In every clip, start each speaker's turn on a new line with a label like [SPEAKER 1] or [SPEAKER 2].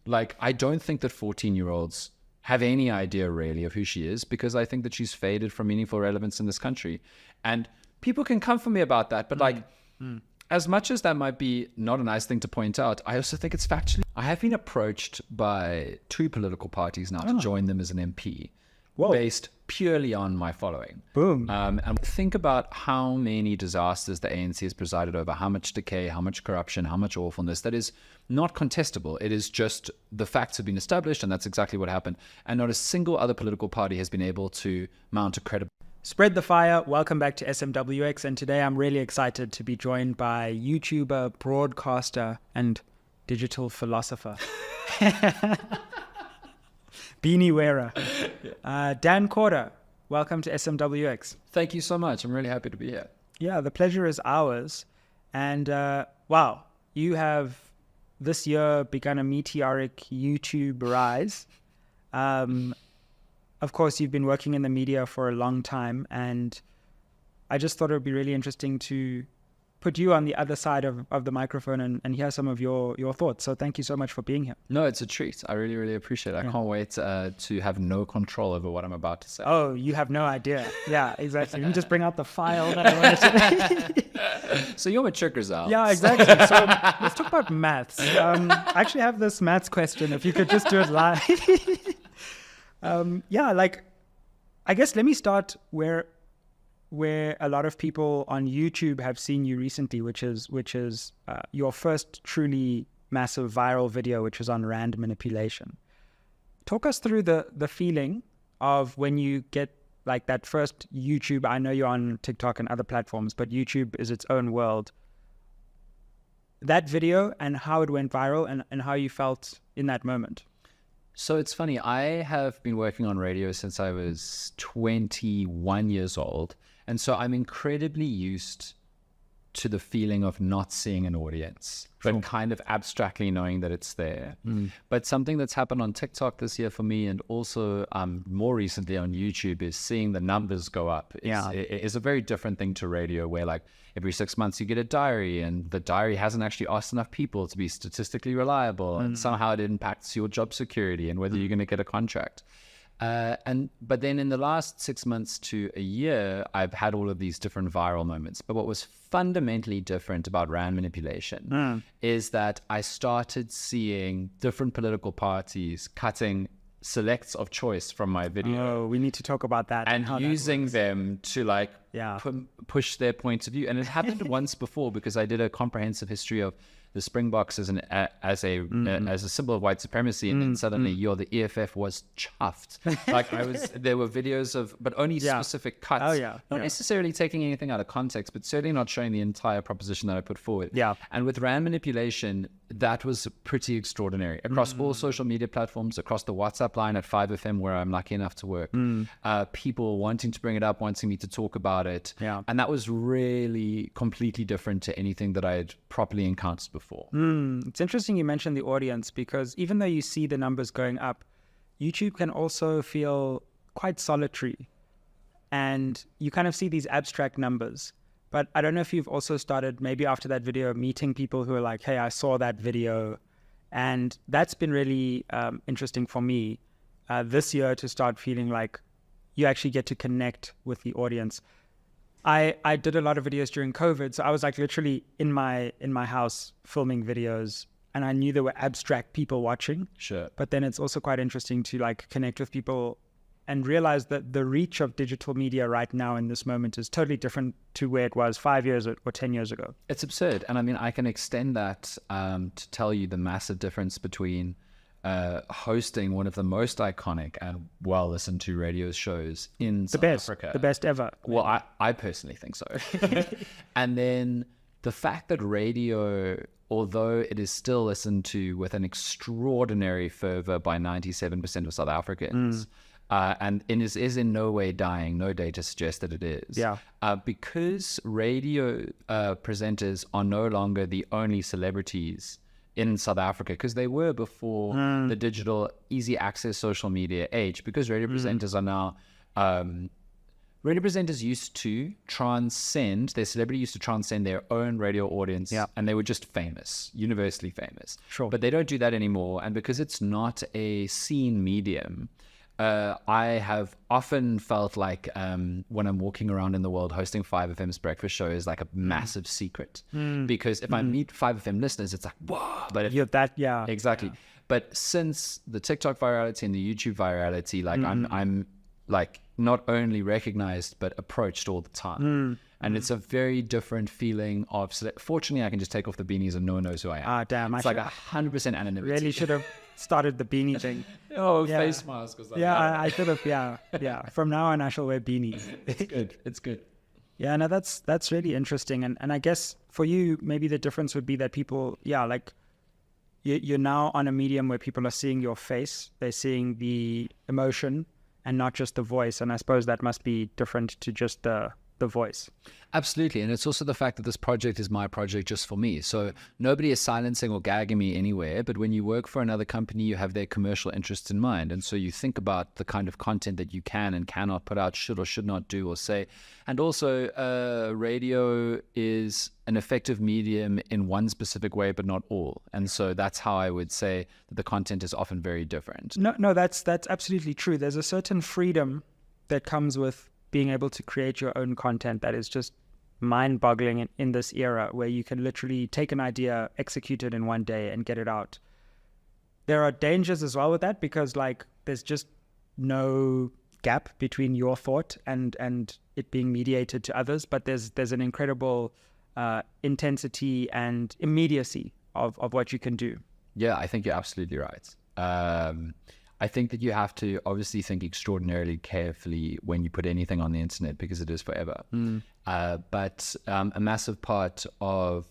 [SPEAKER 1] Like, I don't think that 14-year-olds have any idea really of who she is, because I think that she's faded from meaningful relevance in this country. And people can come for me about that, but as much as that might be not a nice thing to point out, I also think it's factually. I have been approached by 2 political parties now to join them as an MP. Whoa. Based purely on my following.
[SPEAKER 2] Boom.
[SPEAKER 1] And think about how many disasters the ANC has presided over, how much decay, how much corruption, how much awfulness. That is not contestable. It is just the facts have been established, and that's exactly what happened. And not a single other political party has been able to mount a credible...
[SPEAKER 2] Spread the fire. Welcome back to SMWX. And today I'm really excited to be joined by YouTuber, broadcaster, and digital philosopher. Beanie wearer. Dan Karter, welcome to SMWX.
[SPEAKER 1] Thank you so much. I'm really happy to be here.
[SPEAKER 2] Yeah, the pleasure is ours. And wow, you have this year begun a meteoric YouTube rise. Of course, you've been working in the media for a long time, and I just thought it would be really interesting to put you on the other side of the microphone and hear some of your thoughts. So thank you so much for being here.
[SPEAKER 1] No, it's a treat. I really, really appreciate it. I can't wait to have no control over what I'm about to say.
[SPEAKER 2] Oh, you have no idea. Yeah, exactly. You can just bring out the file that I wanted to...
[SPEAKER 1] So you're matric results.
[SPEAKER 2] Yeah, exactly. So let's talk about maths. I actually have this maths question. If you could just do it live. I guess let me start where a lot of people on YouTube have seen you recently, which is your first truly massive viral video, which was on rand manipulation. Talk us through the feeling of when you get like that first YouTube. I know you're on TikTok and other platforms, but YouTube is its own world. That video and how it went viral and how you felt in that moment.
[SPEAKER 1] So it's funny, I have been working on radio since I was 21 years old. And so I'm incredibly used to the feeling of not seeing an audience, but kind of abstractly knowing that it's there. But something that's happened on TikTok this year for me, and also more recently on YouTube, is seeing the numbers go up. It is a very different thing to radio, where like every 6 months you get a diary, and the diary hasn't actually asked enough people to be statistically reliable, and somehow it impacts your job security and whether you're going to get a contract. But then in the last 6 months to a year, I've had all of these different viral moments. But what was fundamentally different about rand manipulation is that I started seeing different political parties cutting selects of choice from my video.
[SPEAKER 2] Oh, we need to talk about that.
[SPEAKER 1] And using them to like push their points of view. And it happened once before, because I did a comprehensive history of the Springboks as a symbol of white supremacy, and then suddenly the EFF was chuffed. Like there were videos of, but only specific cuts, not necessarily taking anything out of context, but certainly not showing the entire proposition that I put forward. And with rand manipulation, that was pretty extraordinary across all social media platforms, across the WhatsApp line at 5FM, where I'm lucky enough to work. People wanting to bring it up, wanting me to talk about it. And that was really completely different to anything that I had properly encountered before.
[SPEAKER 2] It's interesting you mentioned the audience, because even though you see the numbers going up, YouTube can also feel quite solitary, and you kind of see these abstract numbers. But I don't know if you've also started, maybe after that video, meeting people who are like, hey, I saw that video. And that's been really interesting for me this year, to start feeling like you actually get to connect with the audience. I did a lot of videos during COVID, so I was like literally in my house filming videos, and I knew there were abstract people watching.
[SPEAKER 1] Sure.
[SPEAKER 2] But then it's also quite interesting to like connect with people and realize that the reach of digital media right now in this moment is totally different to where it was 5 years or 10 years ago.
[SPEAKER 1] It's absurd. And I mean, I can extend that to tell you the massive difference between hosting one of the most iconic and well listened to radio shows in South Africa.
[SPEAKER 2] The best ever.
[SPEAKER 1] Well, I personally think so. And then the fact that radio, although it is still listened to with an extraordinary fervor by 97% of South Africans, and is in no way dying, no data suggests that it is. Because radio presenters are no longer the only celebrities in South Africa, because they were before the digital, easy access social media age, because radio presenters are now radio presenters used to transcend, their celebrity used to transcend their own radio audience, and they were just famous, universally famous.
[SPEAKER 2] Sure.
[SPEAKER 1] But they don't do that anymore. And because it's not a seen medium, I have often felt like when I'm walking around in the world hosting 5FM's breakfast show is like a massive secret. Because if I meet 5FM listeners, it's like, whoa. But if
[SPEAKER 2] You're that,
[SPEAKER 1] exactly.
[SPEAKER 2] Yeah.
[SPEAKER 1] But since the TikTok virality and the YouTube virality, like I'm like not only recognized but approached all the time. And it's a very different feeling of. Fortunately, I can just take off the beanies and no one knows who I am.
[SPEAKER 2] Ah, damn!
[SPEAKER 1] It's like 100% anonymity.
[SPEAKER 2] Really should have started the beanie thing.
[SPEAKER 1] Face mask. Was like,
[SPEAKER 2] I should have. Yeah. From now on, I shall wear beanies.
[SPEAKER 1] It's good. It's good.
[SPEAKER 2] Yeah, no, that's really interesting. And I guess for you, maybe the difference would be that people, like you're now on a medium where people are seeing your face, they're seeing the emotion and not just the voice. And I suppose that must be different to just the voice.
[SPEAKER 1] Absolutely. And it's also the fact that this project is my project just for me. So nobody is silencing or gagging me anywhere. But when you work for another company, you have their commercial interests in mind. And so you think about the kind of content that you can and cannot put out, should or should not do or say. And also radio is an effective medium in one specific way, but not all. And so that's how I would say that the content is often very different.
[SPEAKER 2] No, that's absolutely true. There's a certain freedom that comes with being able to create your own content that is just mind-boggling in this era where you can literally take an idea, execute it in one day and get it out. There are dangers as well with that because like there's just no gap between your thought and it being mediated to others, but there's an incredible intensity and immediacy of what you can do.
[SPEAKER 1] Yeah, I think you're absolutely right. I think that you have to obviously think extraordinarily carefully when you put anything on the internet because it is forever. But a massive part of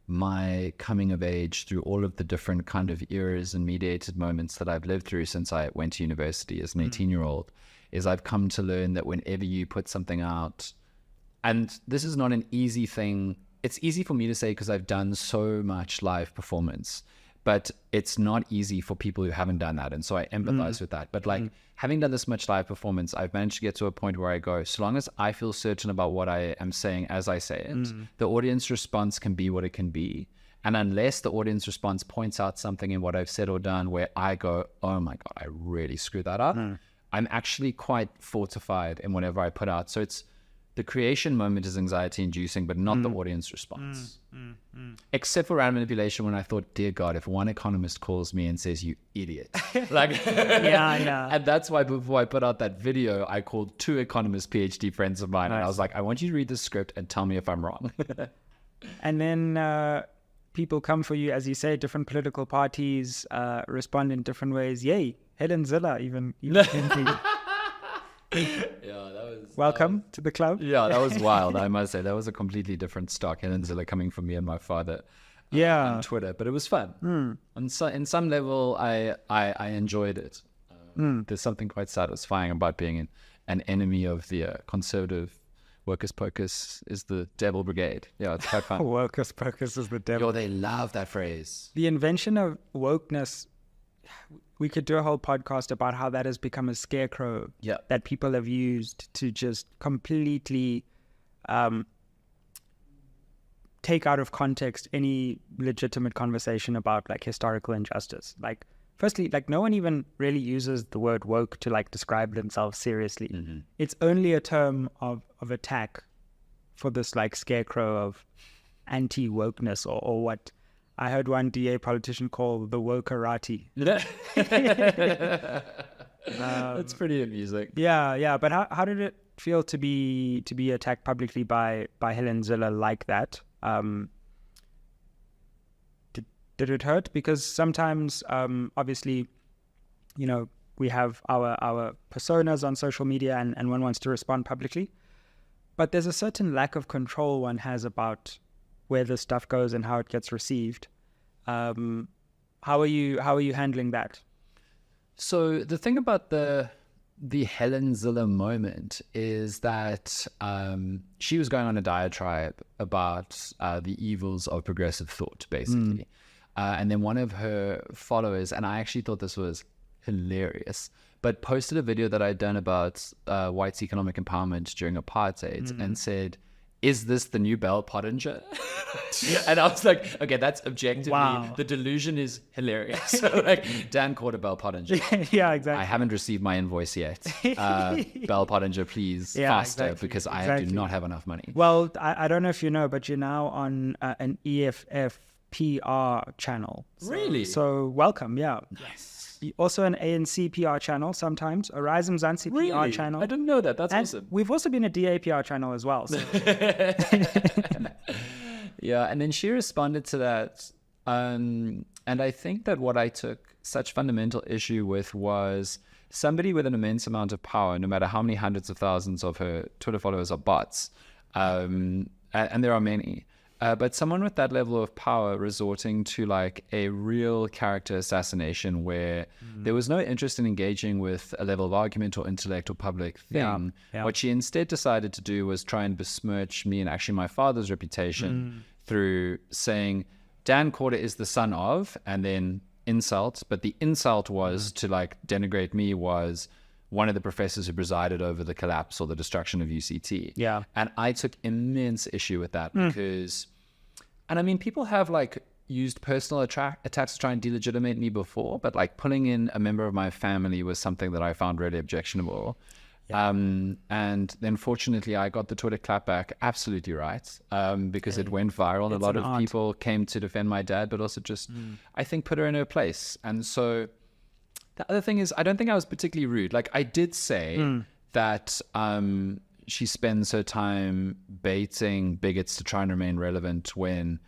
[SPEAKER 1] my coming of age through all of the different kind of eras and mediated moments that I've lived through since I went to university as an 18-year-old is I've come to learn that whenever you put something out, and this is not an easy thing. It's easy for me to say because I've done so much live performance. But it's not easy for people who haven't done that. And so I empathize with that. But like having done this much live performance, I've managed to get to a point where I go, so long as I feel certain about what I am saying as I say it, the audience response can be what it can be. And unless the audience response points out something in what I've said or done where I go, oh my God, I really screwed that up. I'm actually quite fortified in whatever I put out. So it's the creation moment is anxiety inducing, but not the audience response. Except for random manipulation when I thought, dear God, if one economist calls me and says, you idiot. Like,
[SPEAKER 2] yeah.
[SPEAKER 1] And that's why before I put out that video, I called 2 economist PhD friends of mine.
[SPEAKER 2] Nice.
[SPEAKER 1] And I was like, I want you to read the script and tell me if I'm wrong.
[SPEAKER 2] And then people come for you, as you say, different political parties respond in different ways. Yay, Helen Ziller even
[SPEAKER 1] Yeah, that was
[SPEAKER 2] welcome to the club.
[SPEAKER 1] Yeah, that was wild. I must say that was a completely different stock. Helen Ziller coming from me and my father. On Twitter, but it was fun. And so, in some level, I enjoyed it. There's something quite satisfying about being an enemy of the conservative workers' pocus is the devil brigade. Yeah, it's quite fun.
[SPEAKER 2] Workers' pocus is the devil.
[SPEAKER 1] Yo, they love that phrase.
[SPEAKER 2] The invention of wokeness. We could do a whole podcast about how that has become a scarecrow that people have used to just completely take out of context any legitimate conversation about like historical injustice. Like, firstly, like no one even really uses the word woke to like describe themselves seriously. It's only a term of attack for this like scarecrow of anti-wokeness or what I heard one DA politician call the wokerati.
[SPEAKER 1] That's pretty amusing.
[SPEAKER 2] Yeah. But how did it feel to be attacked publicly by Helen Ziller like that? Did it hurt? Because sometimes, obviously, you know, we have our personas on social media and one wants to respond publicly. But there's a certain lack of control one has about where this stuff goes and how it gets received. How are you handling that?
[SPEAKER 1] So the thing about the Helen Ziller moment is that she was going on a diatribe about the evils of progressive thought, basically. And then one of her followers, and I actually thought this was hilarious, but posted a video that I'd done about whites' economic empowerment during apartheid and said, "Is this the new Bell Pottinger?" And I was like, okay, that's objectively, the delusion is hilarious. So like, Dan Carter, Bell Pottinger.
[SPEAKER 2] Yeah, exactly.
[SPEAKER 1] I haven't received my invoice yet. Bell Pottinger, please, faster, because I do not have enough money.
[SPEAKER 2] Well, I don't know if you know, but you're now on an EFF PR channel.
[SPEAKER 1] Really?
[SPEAKER 2] So welcome, yeah.
[SPEAKER 1] Yes.
[SPEAKER 2] Also an ANC PR channel sometimes, a Rise Mzansi PR channel.
[SPEAKER 1] I didn't know that. That's awesome.
[SPEAKER 2] We've also been a DA PR channel as well. So.
[SPEAKER 1] Yeah, and then she responded to that. And I think that what I took such fundamental issue with was somebody with an immense amount of power, no matter how many hundreds of thousands of her Twitter followers are bots, and there are many, but someone with that level of power resorting to like a real character assassination where there was no interest in engaging with a level of argument or intellect or public thing. What she instead decided to do was try and besmirch me and actually my father's reputation through saying Dan Carter is the son of, and then insult, but the insult was to like denigrate me was one of the professors who presided over the collapse or the destruction of UCT.
[SPEAKER 2] Yeah.
[SPEAKER 1] And I took immense issue with that because, and I mean, people have like used personal attacks to try and delegitimate me before, but like pulling in a member of my family was something that I found really objectionable. Yeah. And then fortunately I got the Twitter clapback absolutely right, because it went viral. A lot of people came to defend my dad, but also just, I think, put her in her place. And so the other thing is, I don't think I was particularly rude. Like I did say that she spends her time baiting bigots to try and remain relevant when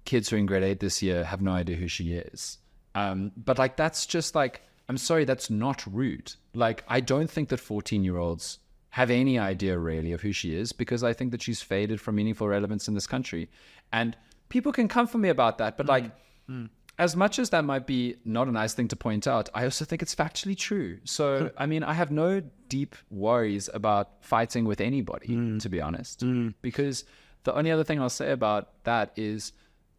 [SPEAKER 1] kids who are in grade 8 this year have no idea who she is. But like, that's just like, I'm sorry, that's not rude. Like, I don't think that 14-year-olds have any idea really of who she is, because I think that she's faded from meaningful relevance in this country. And people can come for me about that. But like, as much as that might be not a nice thing to point out, I also think it's factually true. So, I mean, I have no deep worries about fighting with anybody, to be honest, because the only other thing I'll say about that is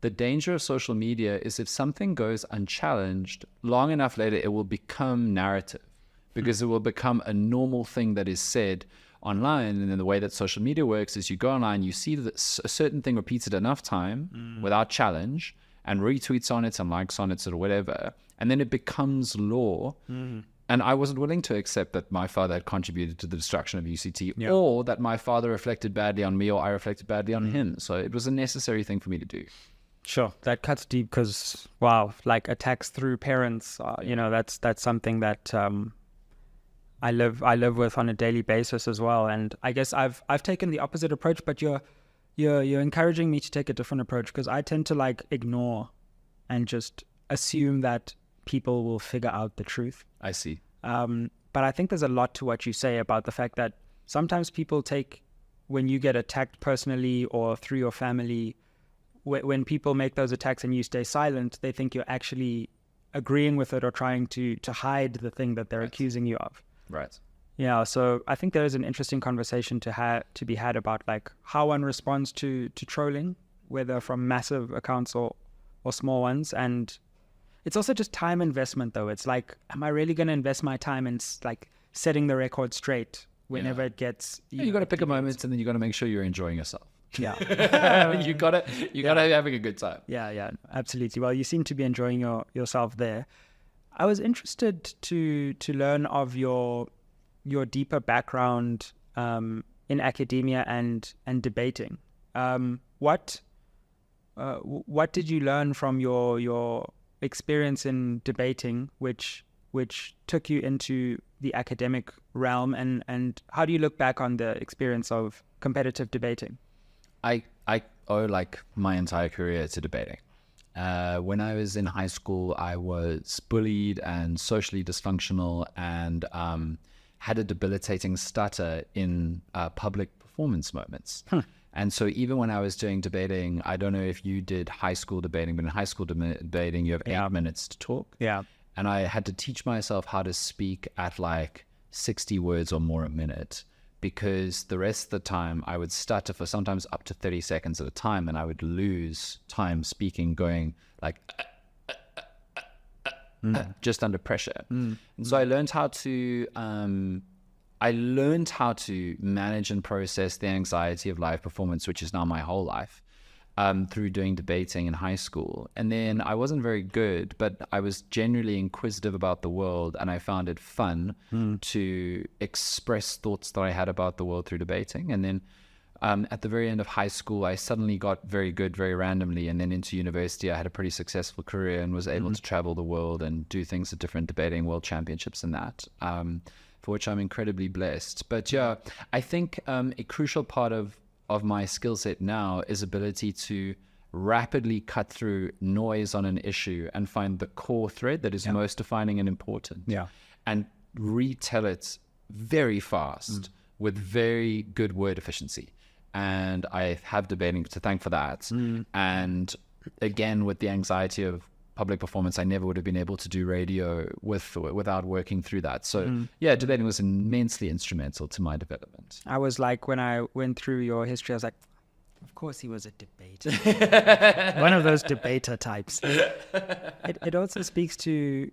[SPEAKER 1] the danger of social media is if something goes unchallenged, long enough later, it will become narrative, because it will become a normal thing that is said online. And then the way that social media works is you go online, you see that a certain thing repeated enough time without challenge, and retweets on it and likes on it or whatever, and then it becomes law. And I wasn't willing to accept that my father had contributed to the destruction of UCT, or that my father reflected badly on me or I reflected badly on him. So it was a necessary thing for me to do.
[SPEAKER 2] Sure, that cuts deep, because wow, like attacks through parents, you know, that's something that I live with on a daily basis as well. And I guess I've taken the opposite approach, but you're encouraging me to take a different approach, because I tend to like ignore and just assume that people will figure out the truth.
[SPEAKER 1] I see.
[SPEAKER 2] But I think there's a lot to what you say about the fact that sometimes people take, when you get attacked personally or through your family, when people make those attacks and you stay silent, they think you're actually agreeing with it or trying to hide the thing that they're accusing you of.
[SPEAKER 1] Right.
[SPEAKER 2] Yeah, so I think there is an interesting conversation to be had about like how one responds to trolling, whether from massive accounts or small ones. And it's also just time investment, though. It's like, am I really going to invest my time in like setting the record straight whenever it gets...
[SPEAKER 1] You got to pick a moment, and then you got to make sure you're enjoying yourself.
[SPEAKER 2] Yeah.
[SPEAKER 1] you gotta be having a good time.
[SPEAKER 2] Yeah, absolutely. Well, you seem to be enjoying yourself there. I was interested to learn of your deeper background in academia and debating. What did you learn from your experience in debating, which took you into the academic realm, and how do you look back on the experience of competitive debating?
[SPEAKER 1] I owe like my entire career to debating. When I was in high school, I was bullied and socially dysfunctional, and had a debilitating stutter in public performance moments. And so even when I was doing debating, I don't know if you did high school debating, but in high school debating, you have 8 minutes to talk.
[SPEAKER 2] Yeah.
[SPEAKER 1] And I had to teach myself how to speak at like 60 words or more a minute, because the rest of the time I would stutter for sometimes up to 30 seconds at a time, and I would lose time speaking, going like, just under pressure. And so I learned how to manage and process the anxiety of live performance, which is now my whole life, through doing debating in high school. And then I wasn't very good, but I was genuinely inquisitive about the world, and I found it fun to express thoughts that I had about the world through debating. And then at the very end of high school, I suddenly got very good very randomly, and then into university I had a pretty successful career and was able to travel the world and do things at different debating world championships and that, for which I'm incredibly blessed. But yeah, I think a crucial part of my skill set now is ability to rapidly cut through noise on an issue and find the core thread that is most defining and important, and retell it very fast with very good word efficiency. And I have debating to thank for that. And again, with the anxiety of public performance, I never would have been able to do radio without working through that. So yeah, debating was immensely instrumental to my development.
[SPEAKER 2] I was like, when I went through your history, I was like, of course he was a debater. One of those debater types. It also speaks to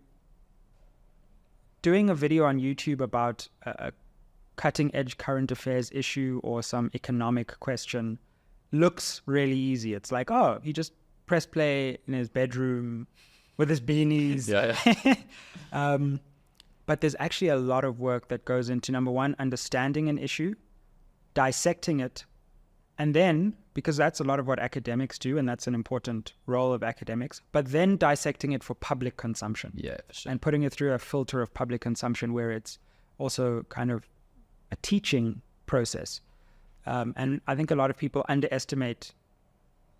[SPEAKER 2] doing a video on YouTube about a cutting edge current affairs issue or some economic question looks really easy. It's like, oh, he just press play in his bedroom with his beanies. But there's actually a lot of work that goes into, number one, understanding an issue, dissecting it, and then, because that's a lot of what academics do, and that's an important role of academics, but then dissecting it for public consumption.
[SPEAKER 1] Yeah, for sure.
[SPEAKER 2] And putting it through a filter of public consumption where it's also kind of a teaching process. And I think a lot of people underestimate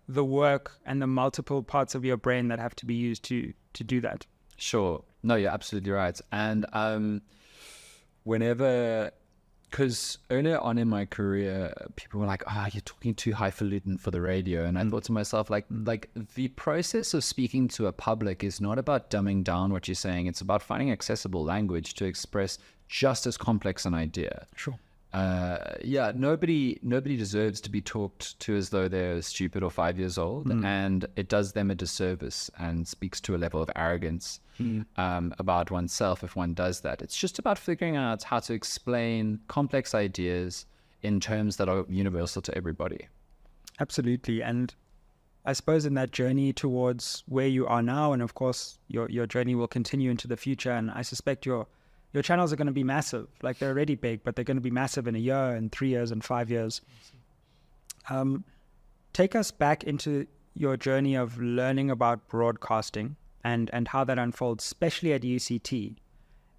[SPEAKER 2] the work and the multiple parts of your brain that have to be used to do that.
[SPEAKER 1] Sure. No, you're absolutely right. And because earlier on in my career, people were like, you're talking too highfalutin for the radio. And I thought to myself, like the process of speaking to a public is not about dumbing down what you're saying. It's about finding accessible language to express just as complex an idea.
[SPEAKER 2] Sure.
[SPEAKER 1] Nobody deserves to be talked to as though they're stupid or 5 years old, and it does them a disservice and speaks to a level of arrogance about oneself if one does that. It's just about figuring out how to explain complex ideas in terms that are universal to everybody.
[SPEAKER 2] Absolutely. And I suppose in that journey towards where you are now, and of course your journey will continue into the future, and I suspect your channels are going to be massive. Like, they're already big, but they're going to be massive in a year and 3 years and 5 years. Take us back into your journey of learning about broadcasting and how that unfolds, especially at UCT,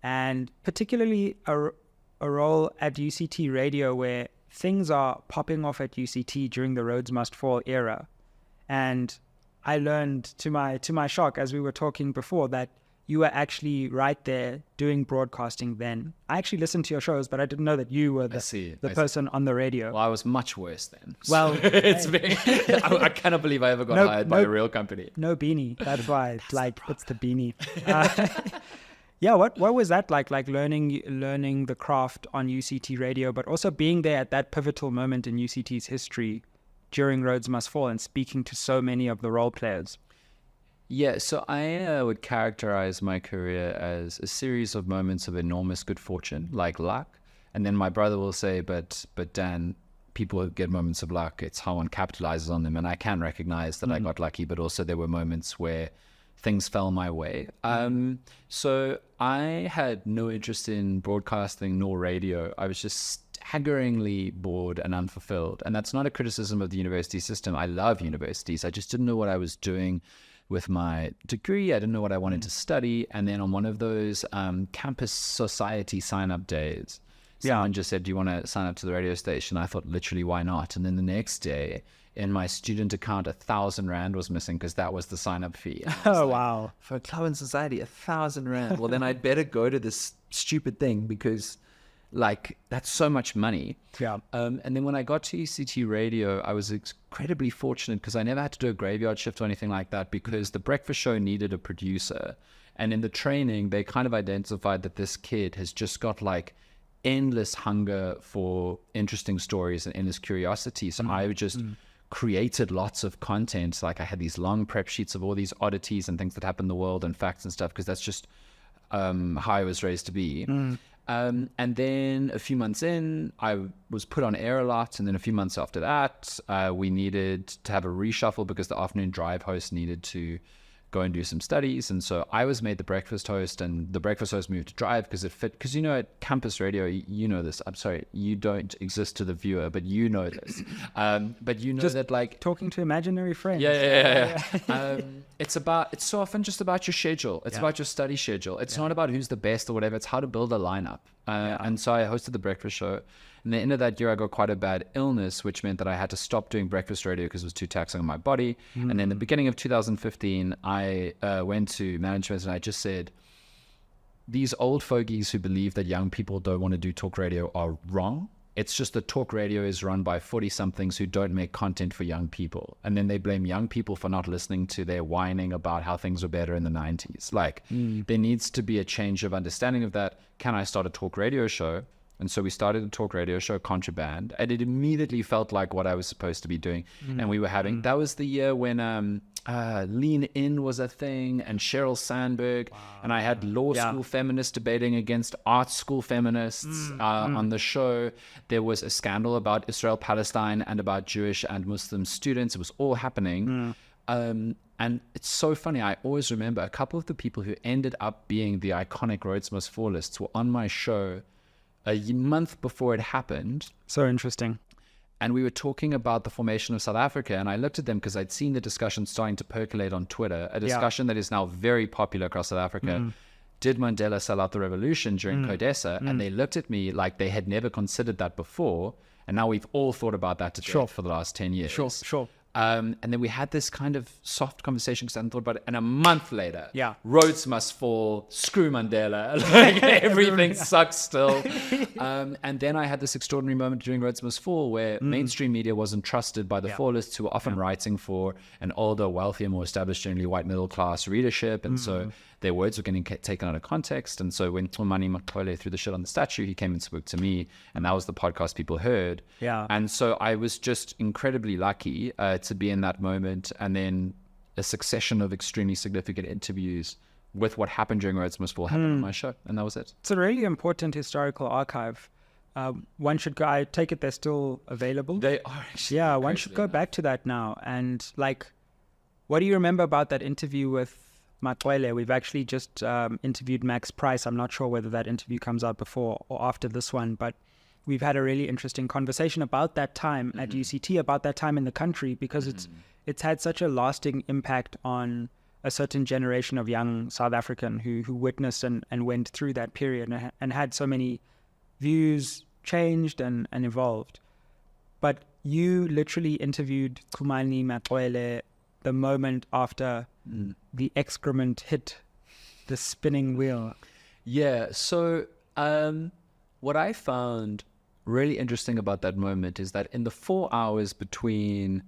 [SPEAKER 2] and particularly a role at UCT radio where things are popping off at UCT during the Rhodes Must Fall era. And I learned to my shock, as we were talking before, that you were actually right there doing broadcasting then. I actually listened to your shows, but I didn't know that you were the person on the radio.
[SPEAKER 1] Well, I was much worse then.
[SPEAKER 2] Well,
[SPEAKER 1] it's very, I cannot believe I ever got hired by a real company.
[SPEAKER 2] No beanie. That's why it's like, it's the beanie. Yeah, what was that like learning the craft on UCT radio, but also being there at that pivotal moment in UCT's history during Rhodes Must Fall and speaking to so many of the role players?
[SPEAKER 1] Yeah, so I would characterize my career as a series of moments of enormous good fortune, like luck. And then my brother will say, but Dan, people get moments of luck. It's how one capitalizes on them. And I can recognize that I got lucky, but also there were moments where things fell my way. So I had no interest in broadcasting nor radio. I was just staggeringly bored and unfulfilled. And that's not a criticism of the university system. I love universities. I just didn't know what I was doing with my degree. I didn't know what I wanted to study. And then on one of those campus society sign-up days, someone just said, do you want to sign up to the radio station? I thought, literally, why not? And then the next day, in my student account, 1,000 Rand was missing because that was the sign-up fee.
[SPEAKER 2] Oh, wow.
[SPEAKER 1] For a club and society, 1,000 Rand. Well, then I'd better go to this stupid thing because, like, that's so much money.
[SPEAKER 2] Yeah.
[SPEAKER 1] And then when I got to UCT radio, I was incredibly fortunate because I never had to do a graveyard shift or anything like that because the breakfast show needed a producer. And in the training, they kind of identified that this kid has just got like endless hunger for interesting stories and endless curiosity. So I would just created lots of content. Like I had these long prep sheets of all these oddities and things that happen in the world and facts and stuff, because that's just how I was raised to be. And then a few months in, I was put on air a lot. And then a few months after that, we needed to have a reshuffle because the afternoon drive host needed to go and do some studies. And so I was made the breakfast host, and the breakfast host moved to drive because it fit. Because, you know, at campus radio, you know this. I'm sorry, you don't exist to the viewer, but you know this. But you know just that, like,
[SPEAKER 2] talking to imaginary friends.
[SPEAKER 1] Yeah. It's so often just about your schedule. It's about your study schedule. It's not about who's the best or whatever. It's how to build a lineup. And so I hosted the breakfast show. And the end of that year, I got quite a bad illness, which meant that I had to stop doing breakfast radio because it was too taxing on my body. And then the beginning of 2015, I went to management and I just said, these old fogies who believe that young people don't want to do talk radio are wrong. It's just that talk radio is run by 40-somethings who don't make content for young people. And then they blame young people for not listening to their whining about how things were better in the 90s. Like, there needs to be a change of understanding of that. Can I start a talk radio show? And so we started a talk radio show, Contraband, and it immediately felt like what I was supposed to be doing. And we were having, that was the year when Lean In was a thing, and Sheryl Sandberg, and I had law school feminists debating against art school feminists on the show. There was a scandal about Israel, Palestine, and about Jewish and Muslim students. It was all happening. And it's so funny. I always remember a couple of the people who ended up being the iconic Rhodes Must Fall lists were on my show a month before it happened.
[SPEAKER 2] So interesting.
[SPEAKER 1] And we were talking about the formation of South Africa, and I looked at them because I'd seen the discussion starting to percolate on Twitter, a discussion that is now very popular across South Africa. Did Mandela sell out the revolution during CODESA? And they looked at me like they had never considered that before, and now we've all thought about that for the last 10 years.
[SPEAKER 2] Sure.
[SPEAKER 1] And then we had this kind of soft conversation because I hadn't thought about it. And a month later,
[SPEAKER 2] Yeah.
[SPEAKER 1] Rhodes must fall, screw Mandela, like everything sucks still. And then I had this extraordinary moment during Rhodes Must Fall where mainstream media wasn't trusted by the fallists, who were often writing for an older, wealthier, more established, generally white middle class readership. And so their words were getting taken out of context. And so when Mkhwanazi threw the shit on the statue, he came and spoke to me, and that was the podcast people heard.
[SPEAKER 2] Yeah.
[SPEAKER 1] And so I was just incredibly lucky to be in that moment, and then a succession of extremely significant interviews with what happened during Rhodes Must Fall happened on my show, and that was it.
[SPEAKER 2] It's a really important historical archive. One should go, I take it they're still available?
[SPEAKER 1] They are actually.
[SPEAKER 2] Yeah, one should go back to that now. And like, what do you remember about that interview with Mkhwanazi? We've actually just interviewed Max Price. I'm not sure whether that interview comes out before or after this one, but we've had a really interesting conversation about that time at UCT, about that time in the country, because it's had such a lasting impact on a certain generation of young South African who witnessed and went through that period and had so many views changed and evolved. But you literally interviewed Mkhwanazi the moment after the excrement hit the spinning wheel.
[SPEAKER 1] Yeah, so what I found really interesting about that moment is that in the 4 hours between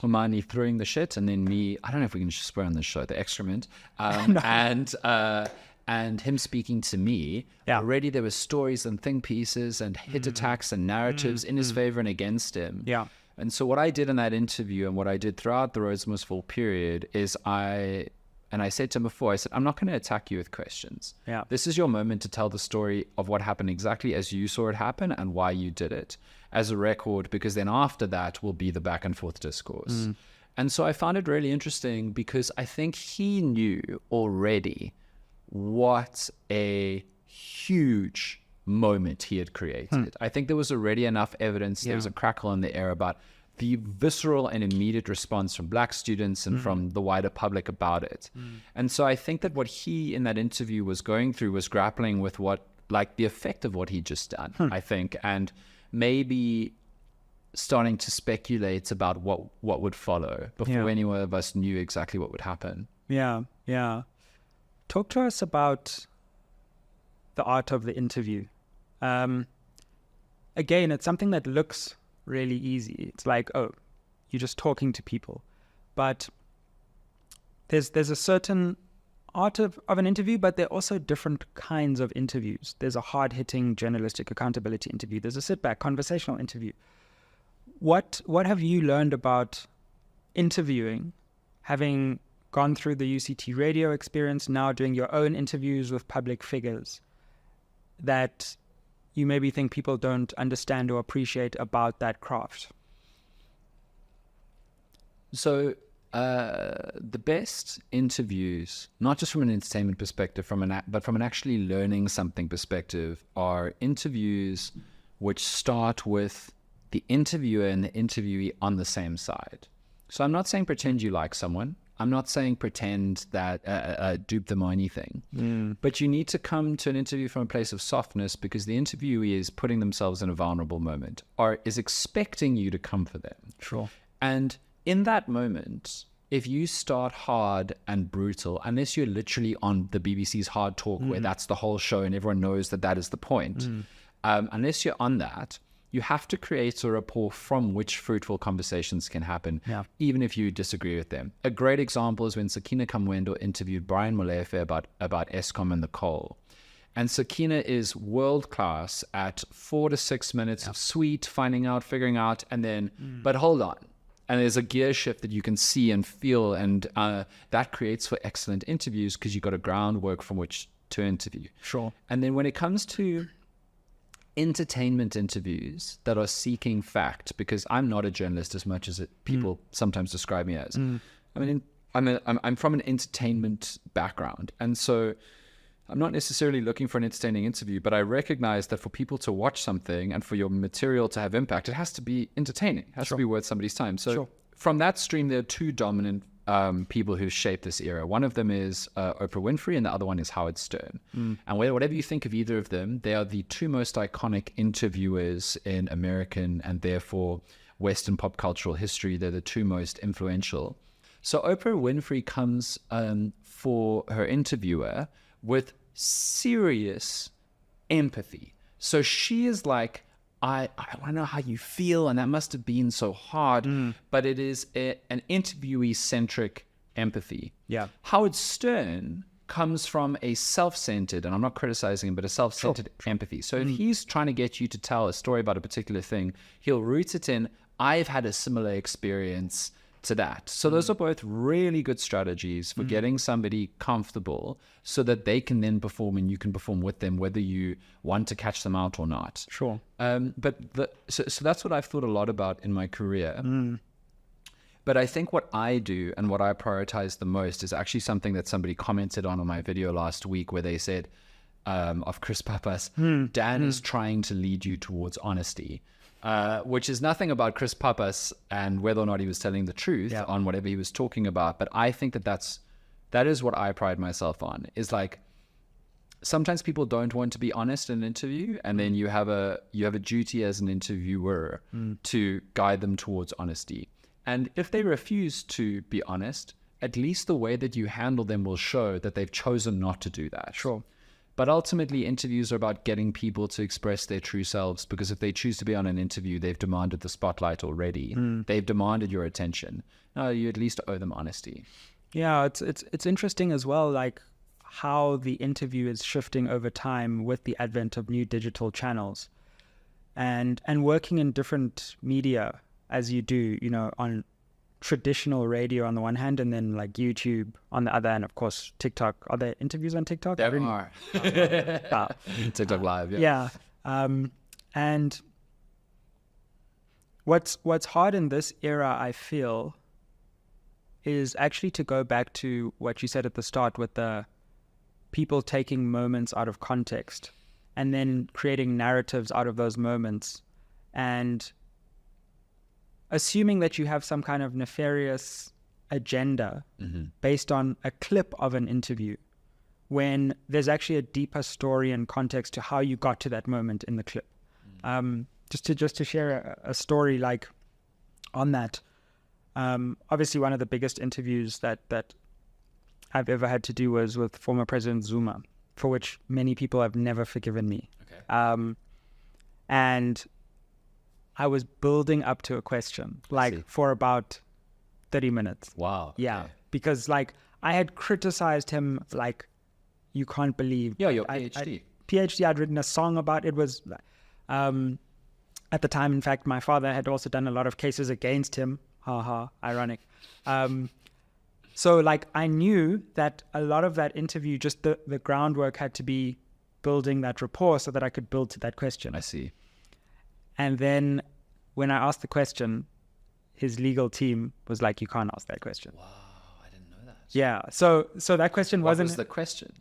[SPEAKER 1] Mkhwanazi throwing the shit and then me, I don't know if we can just swear on this show, the excrement, and him speaking to me, already there were stories and think pieces and hit attacks and narratives in his favor and against him.
[SPEAKER 2] Yeah.
[SPEAKER 1] And so what I did in that interview and what I did throughout the Rhodes Must Fall period is I said to him before, I said, I'm not going to attack you with questions.
[SPEAKER 2] Yeah.
[SPEAKER 1] This is your moment to tell the story of what happened exactly as you saw it happen and why you did it as a record, because then after that will be the back and forth discourse. And so I found it really interesting because I think he knew already what a huge moment he had created. I think there was already enough evidence. There was a crackle in the air about the visceral and immediate response from Black students and from the wider public about it. And so I think that what he in that interview was going through was grappling with what, like, the effect of what he'd just done, I think, and maybe starting to speculate about what would follow before any one of us knew exactly what would happen.
[SPEAKER 2] Yeah. Talk to us about the art of the interview. Again, it's something that looks really easy. It's like, oh, you're just talking to people. But there's a certain art of an interview, but there are also different kinds of interviews. There's a hard-hitting journalistic accountability interview. There's a sit-back conversational interview. What have you learned about interviewing, having gone through the UCT radio experience, now doing your own interviews with public figures, that you maybe think people don't understand or appreciate about that craft?
[SPEAKER 1] So the best interviews, not just from an entertainment perspective, but from an actually learning something perspective, are interviews which start with the interviewer and the interviewee on the same side. So I'm not saying pretend you like someone. I'm not saying pretend that dupe them or anything. But you need to come to an interview from a place of softness, because the interviewee is putting themselves in a vulnerable moment, or is expecting you to come for them.
[SPEAKER 2] Sure.
[SPEAKER 1] And in that moment, if you start hard and brutal, unless you're literally on the BBC's Hard Talk, where that's the whole show and everyone knows that that is the point, unless you're on that, you have to create a rapport from which fruitful conversations can happen, even if you disagree with them. A great example is when Sakina Kamwendo interviewed Brian Molefe about Eskom and the coal. And Sakina is world-class at 4 to 6 minutes of sweet, finding out, figuring out, and then, but hold on. And there's a gear shift that you can see and feel, and that creates for excellent interviews, because you've got a groundwork from which to interview.
[SPEAKER 2] Sure.
[SPEAKER 1] And then when it comes to entertainment interviews that are seeking fact, because I'm not a journalist as much as people sometimes describe me as. I mean, I'm from an entertainment background, and so I'm not necessarily looking for an entertaining interview, but I recognize that for people to watch something and for your material to have impact, it has to be entertaining. It has to be worth somebody's time. So from that stream, there are two dominant people who shaped this era. One of them is Oprah Winfrey, and the other one is Howard Stern. And whatever you think of either of them, they are the two most iconic interviewers in American and therefore Western pop cultural history. They're the two most influential. So Oprah Winfrey comes for her interviewer with serious empathy. So she is like, I want to know how you feel, and that must have been so hard. But it is an interviewee-centric empathy.
[SPEAKER 2] Yeah.
[SPEAKER 1] Howard Stern comes from a self-centered, and I'm not criticizing him, but a self-centered empathy. So if he's trying to get you to tell a story about a particular thing, he'll root it in, I've had a similar experience to that. So those are both really good strategies for getting somebody comfortable so that they can then perform and you can perform with them, whether you want to catch them out or not.
[SPEAKER 2] Sure.
[SPEAKER 1] So that's what I've thought a lot about in my career. But I think what I do and what I prioritize the most is actually something that somebody commented on my video last week, where they said, of Chris Pappas, Dan is trying to lead you towards honesty. Which is nothing about Chris Pappas and whether or not he was telling the truth on whatever he was talking about. But I think that is what I pride myself on, is like, sometimes people don't want to be honest in an interview, and then you have a duty as an interviewer to guide them towards honesty. And if they refuse to be honest, at least the way that you handle them will show that they've chosen not to do that.
[SPEAKER 2] Sure.
[SPEAKER 1] But ultimately, interviews are about getting people to express their true selves, because if they choose to be on an interview, they've demanded the spotlight already. They've demanded your attention. No, you at least owe them honesty.
[SPEAKER 2] Yeah, it's interesting as well, like how the interview is shifting over time with the advent of new digital channels, and working in different media as you do, on traditional radio on the one hand, and then like YouTube on the other, and of course TikTok. Are there interviews on TikTok?
[SPEAKER 1] There are. TikTok Live, yeah.
[SPEAKER 2] And what's hard in this era, I feel, is actually to go back to what you said at the start, with the people taking moments out of context and then creating narratives out of those moments, and assuming that you have some kind of nefarious agenda based on a clip of an interview, when there's actually a deeper story and context to how you got to that moment in the clip. Just to share a story like on that. Obviously, one of the biggest interviews that I've ever had to do was with former President Zuma, for which many people have never forgiven me. Okay. And I was building up to a question, for about 30 minutes.
[SPEAKER 1] Wow.
[SPEAKER 2] Yeah. Okay. Because I had criticized him, you can't believe.
[SPEAKER 1] Yeah, your PhD.
[SPEAKER 2] PhD, I'd written a song about it. Was, At the time, in fact, my father had also done a lot of cases against him. Ironic. So like I knew that a lot of that interview, just the groundwork had to be building that rapport so that I could build to that question.
[SPEAKER 1] I see.
[SPEAKER 2] And then when I asked the question, his legal team was like, you can't ask that question.
[SPEAKER 1] Wow, I didn't know that.
[SPEAKER 2] Yeah. So that question
[SPEAKER 1] What
[SPEAKER 2] wasn't...
[SPEAKER 1] was the question?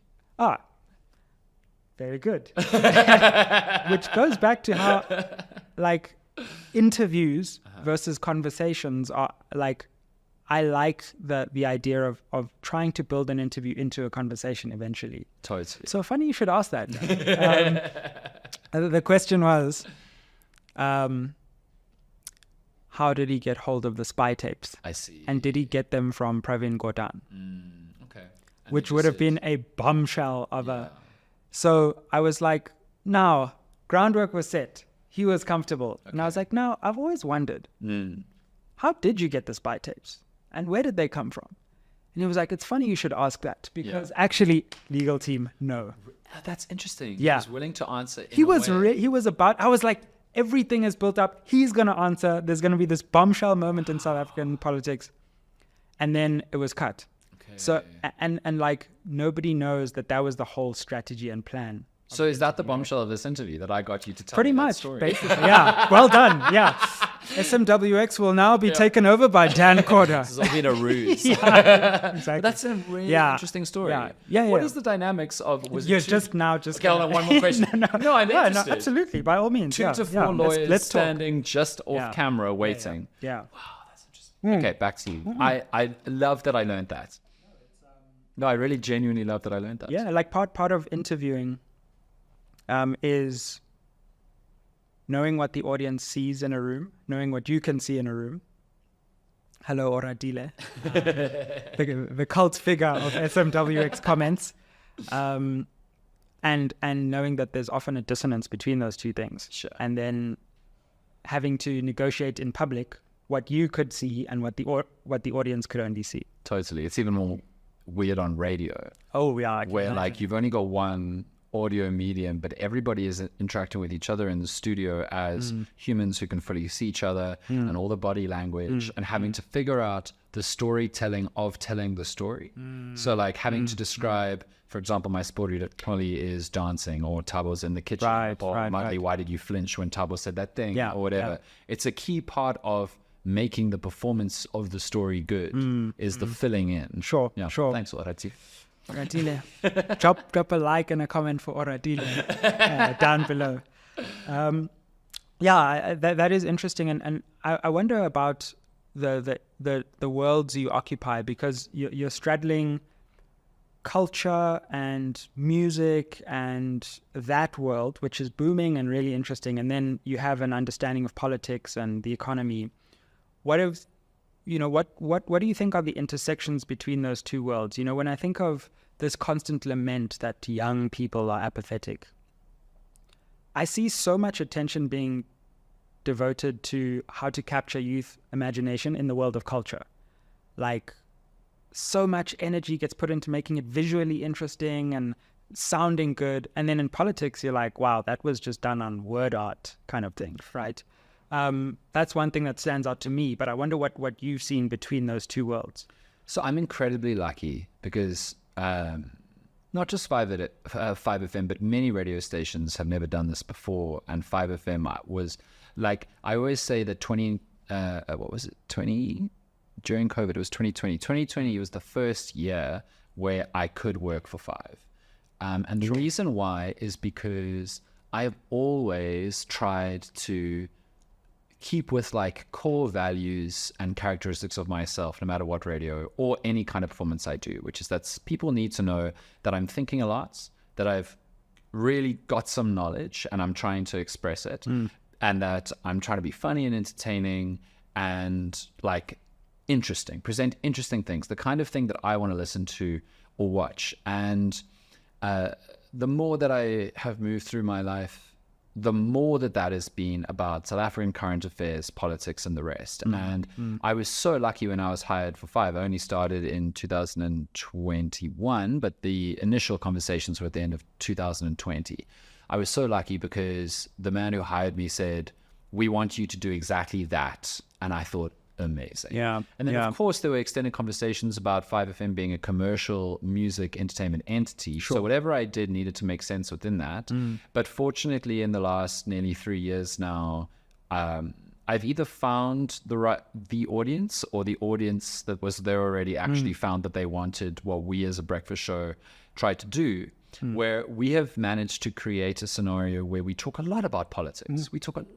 [SPEAKER 2] Very good. Which goes back to how like interviews versus conversations are like, I like the idea of trying to build an interview into a conversation eventually.
[SPEAKER 1] Totally.
[SPEAKER 2] So funny you should ask that. The question was, how did he get hold of the spy tapes?
[SPEAKER 1] I see.
[SPEAKER 2] And did he get them from Pravin Gordhan?
[SPEAKER 1] Okay. And
[SPEAKER 2] Which
[SPEAKER 1] you
[SPEAKER 2] would have
[SPEAKER 1] said-
[SPEAKER 2] been a bombshell of a... So I was like, now, groundwork was set. He was comfortable. And I was like, no, I've always wondered, how did you get the spy tapes? And where did they come from? And he was like, it's funny you should ask that because actually, legal team, no.
[SPEAKER 1] That's interesting.
[SPEAKER 2] Yeah.
[SPEAKER 1] He was willing to answer.
[SPEAKER 2] He was about, I was like, everything is built up. He's going to answer. There's going to be this bombshell moment in South African politics. And then it was cut.
[SPEAKER 1] Okay.
[SPEAKER 2] So, and like, nobody knows that was the whole strategy and plan.
[SPEAKER 1] So is that the bombshell of this interview that I got you to tell
[SPEAKER 2] Pretty
[SPEAKER 1] me that
[SPEAKER 2] much,
[SPEAKER 1] story?
[SPEAKER 2] basically. Yeah, well done. Yeah. SMWX will now be taken over by Dan Corder.
[SPEAKER 1] This has all been a ruse.
[SPEAKER 2] Exactly.
[SPEAKER 1] But that's a really
[SPEAKER 2] Yeah.
[SPEAKER 1] interesting story.
[SPEAKER 2] Yeah.
[SPEAKER 1] What is the dynamics of... Was
[SPEAKER 2] You're
[SPEAKER 1] it two,
[SPEAKER 2] just now just...
[SPEAKER 1] Okay, I'll have one more question.
[SPEAKER 2] No,
[SPEAKER 1] I'm
[SPEAKER 2] yeah,
[SPEAKER 1] interested.
[SPEAKER 2] no, absolutely. By all means.
[SPEAKER 1] 2 to 4 lawyers
[SPEAKER 2] Let's talk.
[SPEAKER 1] standing just off camera waiting.
[SPEAKER 2] Yeah.
[SPEAKER 1] Wow, that's interesting. Okay, back to you. I love that I learned that. No, I really genuinely love that I learned that.
[SPEAKER 2] Yeah, like part of interviewing is knowing what the audience sees in a room, knowing what you can see in a room. Hello, Oradile, the cult figure of SMWX comments, and knowing that there's often a dissonance between those two things,
[SPEAKER 1] Sure.
[SPEAKER 2] and then having to negotiate in public what you could see and what the audience could only see.
[SPEAKER 1] Totally. It's even more weird on radio.
[SPEAKER 2] Oh, yeah.
[SPEAKER 1] Where like you've only got one audio medium, but everybody is interacting with each other in the studio as humans who can fully see each other and all the body language and having to figure out the storytelling of telling the story. So like having to describe, for example, my story that Polly is dancing or Thabo's in the kitchen.
[SPEAKER 2] Right,
[SPEAKER 1] or
[SPEAKER 2] right,
[SPEAKER 1] Madly,
[SPEAKER 2] right.
[SPEAKER 1] why did you flinch when Thabo said that thing?
[SPEAKER 2] Yeah,
[SPEAKER 1] or whatever.
[SPEAKER 2] yeah.
[SPEAKER 1] It's a key part of making the performance of the story good is the filling in.
[SPEAKER 2] Sure,
[SPEAKER 1] Yeah.
[SPEAKER 2] sure.
[SPEAKER 1] Thanks, Orati.
[SPEAKER 2] Oradile. drop a like and a comment for Oradile down below. That is interesting, and I wonder about the worlds you occupy, because you're straddling culture and music and that world, which is booming and really interesting, and then you have an understanding of politics and the economy. What do you think are the intersections between those two worlds? When I think of this constant lament that young people are apathetic, I see so much attention being devoted to how to capture youth imagination in the world of culture. Like, so much energy gets put into making it visually interesting and sounding good. And then in politics, you're like, wow, that was just done on word art kind of thing, right? That's one thing that stands out to me, but I wonder what you've seen between those two worlds.
[SPEAKER 1] So I'm incredibly lucky because not just 5FM, but many radio stations have never done this before. And 5FM was like, I always say that 20, during COVID, it was 2020. 2020 was the first year where I could work for 5. And the reason why is because I've always tried to keep with like core values and characteristics of myself, no matter what radio or any kind of performance I do, which is that people need to know that I'm thinking a lot, that I've really got some knowledge and I'm trying to express it, and that I'm trying to be funny and entertaining and like interesting, present interesting things, the kind of thing that I want to listen to or watch. And the more that I have moved through my life, the more that has been about South African current affairs, politics, and the rest. And I was so lucky when I was hired for 5. I only started in 2021, but the initial conversations were at the end of 2020. I was so lucky because the man who hired me said, we want you to do exactly that. And I thought, amazing.
[SPEAKER 2] Yeah.
[SPEAKER 1] And then, of course, there were extended conversations about 5FM being a commercial music entertainment entity. So whatever I did needed to make sense within that. But fortunately, in the last nearly 3 years now, I've either found the audience, or the audience that was there already actually found that they wanted what we as a breakfast show tried to do, where we have managed to create a scenario where we talk a lot about politics. We talk a lot.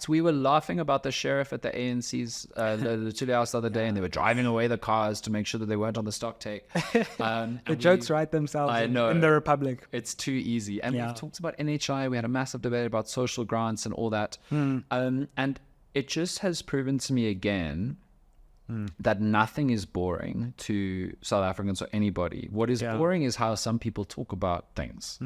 [SPEAKER 1] We were laughing about the sheriff at the ANC's the Julius the other day, and they were driving away the cars to make sure that they weren't on the stock take.
[SPEAKER 2] The jokes write themselves in the Republic.
[SPEAKER 1] It's too easy. And we've talked about NHI. We had a massive debate about social grants and all that. And it just has proven to me again that nothing is boring to South Africans or anybody. What is boring is how some people talk about things.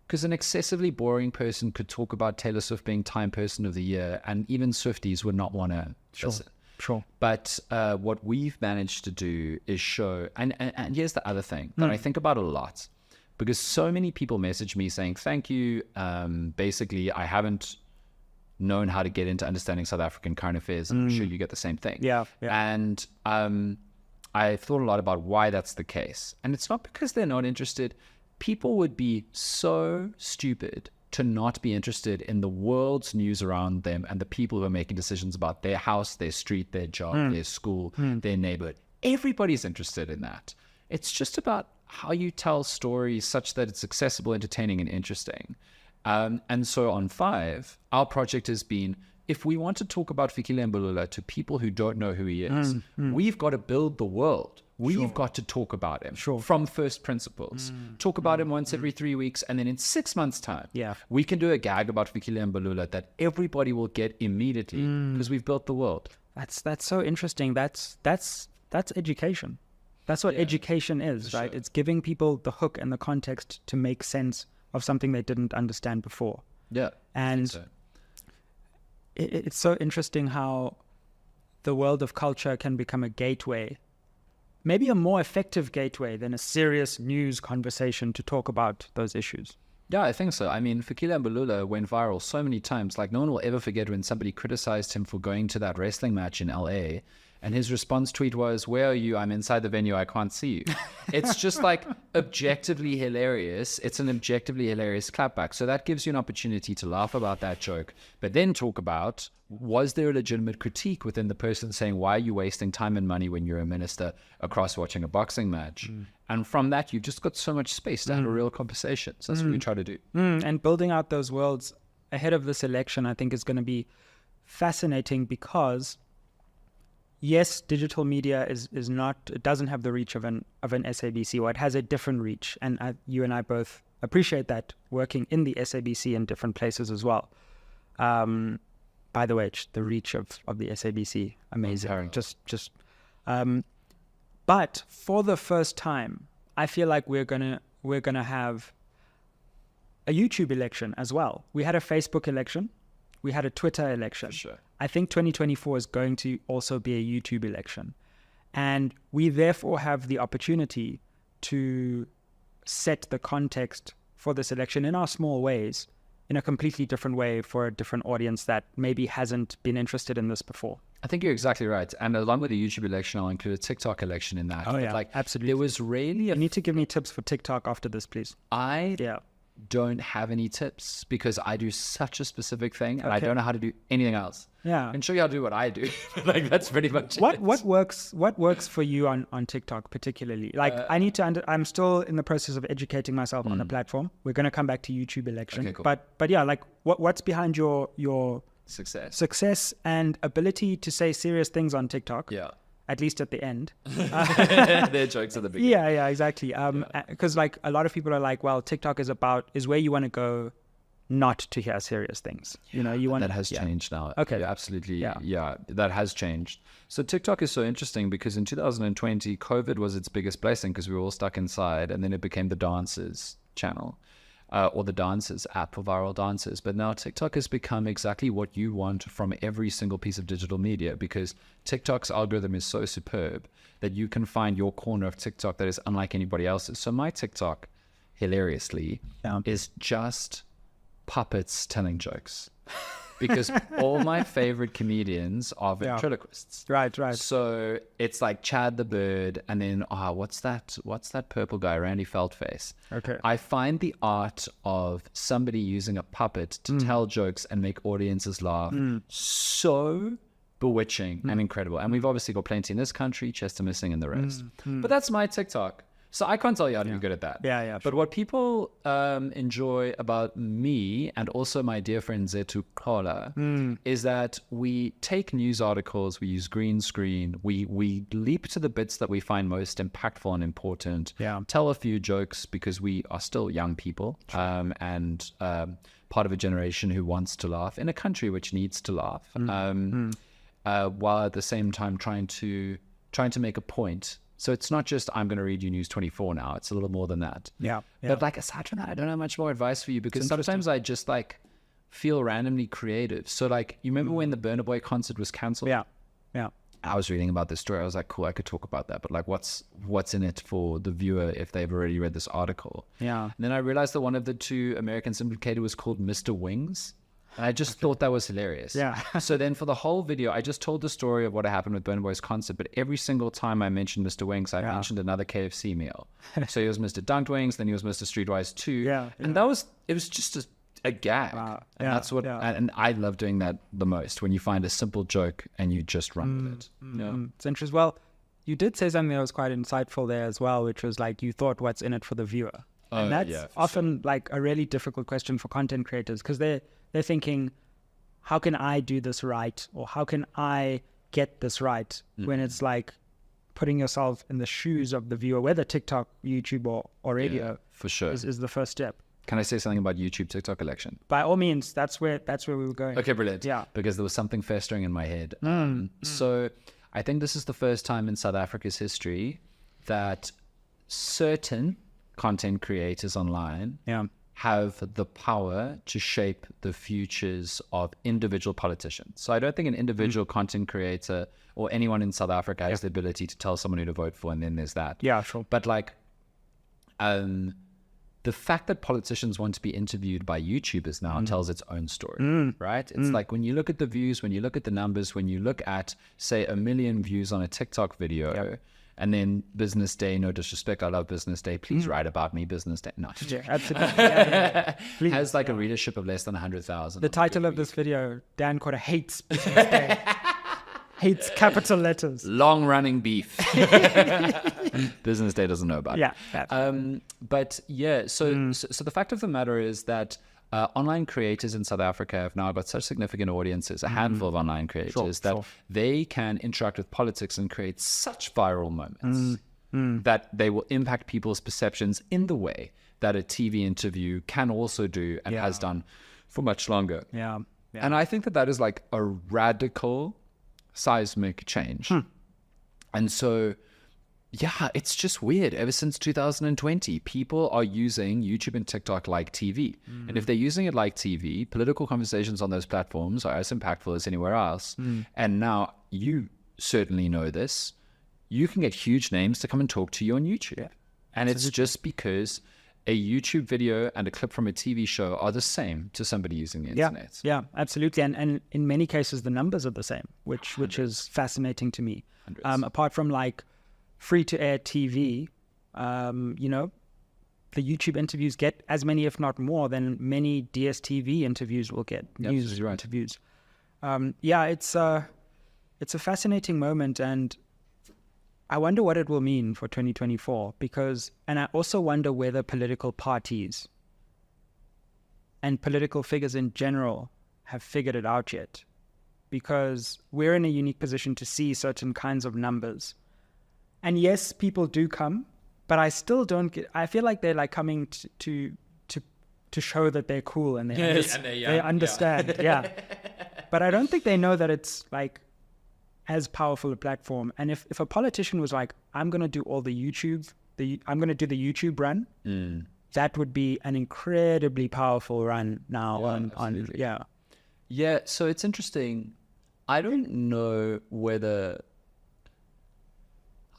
[SPEAKER 1] Because an excessively boring person could talk about Taylor Swift being Time Person of the Year, and even Swifties would not want to listen.
[SPEAKER 2] Sure.
[SPEAKER 1] But what we've managed to do is show, and here's the other thing that I think about a lot, because so many people message me saying, thank you. Basically, I haven't known how to get into understanding South African current affairs, and I'm sure you get the same thing.
[SPEAKER 2] Yeah.
[SPEAKER 1] And I thought a lot about why that's the case. And it's not because they're not interested. People would be so stupid to not be interested in the world's news around them and the people who are making decisions about their house, their street, their job, their school, their neighborhood. Everybody's interested in that. It's just about how you tell stories such that it's accessible, entertaining, and interesting. And so on 5, our project has been, if we want to talk about Fikile Mbalula to people who don't know who he is, we've got to build the world. We've got to talk about him from first principles. Talk about him once every 3 weeks, and then in 6 months' time, we can do a gag about Fikile Mbalula that everybody will get immediately because we've built the world.
[SPEAKER 2] That's so interesting. That's education. That's what education is, right? It's giving people the hook and the context to make sense of something they didn't understand before.
[SPEAKER 1] Yeah.
[SPEAKER 2] And it's so interesting how the world of culture can become a gateway, maybe a more effective gateway than a serious news conversation to talk about those issues.
[SPEAKER 1] Yeah, I think so. I mean, Fikile Mbalula went viral so many times. Like, no one will ever forget when somebody criticized him for going to that wrestling match in LA. And his response tweet was, "Where are you? I'm inside the venue. I can't see you." It's just like objectively hilarious. It's an objectively hilarious clapback. So that gives you an opportunity to laugh about that joke, but then talk about, was there a legitimate critique within the person saying, why are you wasting time and money when you're a minister across watching a boxing match? And from that, you've just got so much space to have a real conversation. So that's what we try to do.
[SPEAKER 2] And building out those worlds ahead of this election, I think, is going to be fascinating because, yes, digital media is not, it doesn't have the reach of an SABC, or it has a different reach. And you and I both appreciate that, working in the SABC in different places as well. By the way, the reach of the SABC, amazing. But for the first time, I feel like we're gonna have a YouTube election as well. We had a Facebook election. We had a Twitter election.
[SPEAKER 1] For sure.
[SPEAKER 2] I think 2024 is going to also be a YouTube election. And we therefore have the opportunity to set the context for this election in our small ways, in a completely different way for a different audience that maybe hasn't been interested in this before.
[SPEAKER 1] I think you're exactly right. And along with the YouTube election, I'll include a TikTok election in that.
[SPEAKER 2] Oh, yeah,
[SPEAKER 1] like,
[SPEAKER 2] absolutely.
[SPEAKER 1] There was really
[SPEAKER 2] You need to give me tips for TikTok after this, please.
[SPEAKER 1] I don't have any tips because I do such a specific thing and I don't know how to do anything else.
[SPEAKER 2] Yeah.
[SPEAKER 1] I can show you how to do what I do. Like, that's pretty much
[SPEAKER 2] what
[SPEAKER 1] it.
[SPEAKER 2] What works for you on TikTok particularly? Like, I need to I'm still in the process of educating myself on the platform. We're going to come back to YouTube election.
[SPEAKER 1] Okay, cool.
[SPEAKER 2] But yeah, like what's behind your
[SPEAKER 1] success
[SPEAKER 2] and ability to say serious things on TikTok?
[SPEAKER 1] Yeah.
[SPEAKER 2] At least at the end.
[SPEAKER 1] Their jokes at the beginning.
[SPEAKER 2] Yeah, exactly. Because like a lot of people are like, well, TikTok is where you want to go, not to hear serious things. You know, you want
[SPEAKER 1] that has changed now.
[SPEAKER 2] Okay,
[SPEAKER 1] yeah, absolutely. Yeah, that has changed. So TikTok is so interesting because in 2020, COVID was its biggest blessing because we were all stuck inside, and then it became the Dancers channel. Or the Dancers app for viral dances. But now TikTok has become exactly what you want from every single piece of digital media, because TikTok's algorithm is so superb that you can find your corner of TikTok that is unlike anybody else's. So my TikTok, hilariously, is just puppets telling jokes. because all my favorite comedians are ventriloquists.
[SPEAKER 2] Right.
[SPEAKER 1] So it's like Chad the Bird, and then what's that purple guy, Randy Feldface.
[SPEAKER 2] Okay.
[SPEAKER 1] I find the art of somebody using a puppet to tell jokes and make audiences laugh so bewitching and incredible. And we've obviously got plenty in this country, Chester Missing and the rest. But that's my TikTok. So I can't tell you how to be good at that.
[SPEAKER 2] Yeah.
[SPEAKER 1] But what people enjoy about me and also my dear friend Zetu Kola is that we take news articles, we use green screen, we leap to the bits that we find most impactful and important, tell a few jokes because we are still young people and part of a generation who wants to laugh in a country which needs to laugh. While at the same time trying to make a point. So it's not just I'm going to read you News 24 now. It's a little more than that.
[SPEAKER 2] Yeah.
[SPEAKER 1] But like aside from that, I don't have much more advice for you because sometimes I just like feel randomly creative. So like you remember when the Burna Boy concert was cancelled?
[SPEAKER 2] Yeah.
[SPEAKER 1] I was reading about this story. I was like, cool, I could talk about that. But like what's in it for the viewer if they've already read this article?
[SPEAKER 2] Yeah.
[SPEAKER 1] And then I realized that one of the two Americans implicated was called Mr. Wings. And I just thought that was hilarious.
[SPEAKER 2] Yeah.
[SPEAKER 1] So then for the whole video, I just told the story of what happened with Burna Boy's concert. But every single time I mentioned Mr. Wings, I mentioned another KFC meal. So he was Mr. Dunked Wings, then he was Mr. Streetwise 2.
[SPEAKER 2] Yeah.
[SPEAKER 1] And it was just a gag.
[SPEAKER 2] Wow.
[SPEAKER 1] And that's what, and I love doing that the most, when you find a simple joke and you just run with it.
[SPEAKER 2] It's interesting. Well, you did say something that was quite insightful there as well, which was like you thought what's in it for the viewer. And that's often like a really difficult question for content creators because they're thinking, how can I do this right? Or how can I get this right? When it's like putting yourself in the shoes of the viewer, whether TikTok, YouTube, or radio
[SPEAKER 1] for sure
[SPEAKER 2] is the first step.
[SPEAKER 1] Can I say something about YouTube TikTok election?
[SPEAKER 2] By all means, that's where we were going.
[SPEAKER 1] Okay, brilliant.
[SPEAKER 2] Yeah.
[SPEAKER 1] Because there was something festering in my head. So I think this is the first time in South Africa's history that certain content creators online have the power to shape the futures of individual politicians. So I don't think an individual content creator or anyone in South Africa has the ability to tell someone who to vote for, and then there's that.
[SPEAKER 2] Yeah, sure.
[SPEAKER 1] But like, the fact that politicians want to be interviewed by YouTubers now tells its own story, right? It's like when you look at the views, when you look at the numbers, when you look at, say, 1 million views on a TikTok video, and then Business Day, no disrespect, I love Business Day. Please write about me, Business Day. No,
[SPEAKER 2] absolutely.
[SPEAKER 1] Has like a readership of less than 100,000.
[SPEAKER 2] The title of this video, Dan Quarter hates Business Day. Hates capital letters.
[SPEAKER 1] Long running beef. Business Day doesn't know about it. But yeah, so the fact of the matter is that online creators in South Africa have now got such significant audiences, a handful of online creators, that they can interact with politics and create such viral moments that they will impact people's perceptions in the way that a TV interview can also do and has done for much longer. And I think that is like a radical seismic change. And so it's just weird. Ever since 2020, people are using YouTube and TikTok like TV. And if they're using it like TV, political conversations on those platforms are as impactful as anywhere else. And now you certainly know this. You can get huge names to come and talk to you on YouTube. And it's just because a YouTube video and a clip from a TV show are the same to somebody using the internet.
[SPEAKER 2] Yeah, absolutely. And in many cases, the numbers are the same, which is fascinating to me. Apart from like free-to-air TV, the YouTube interviews get as many, if not more, than many DSTV interviews will get. News interviews. It's a fascinating moment, and I wonder what it will mean for 2024 and I also wonder whether political parties and political figures in general have figured it out yet, because we're in a unique position to see certain kinds of numbers. And yes, people do come, but I still don't I feel like they're like coming to show that they're cool and they understand. But I don't think they know that it's like as powerful a platform. And if a politician was like, I'm going to do all the YouTube, I'm going to do the YouTube run, that would be an incredibly powerful run now.
[SPEAKER 1] Yeah, so it's interesting. I don't know whether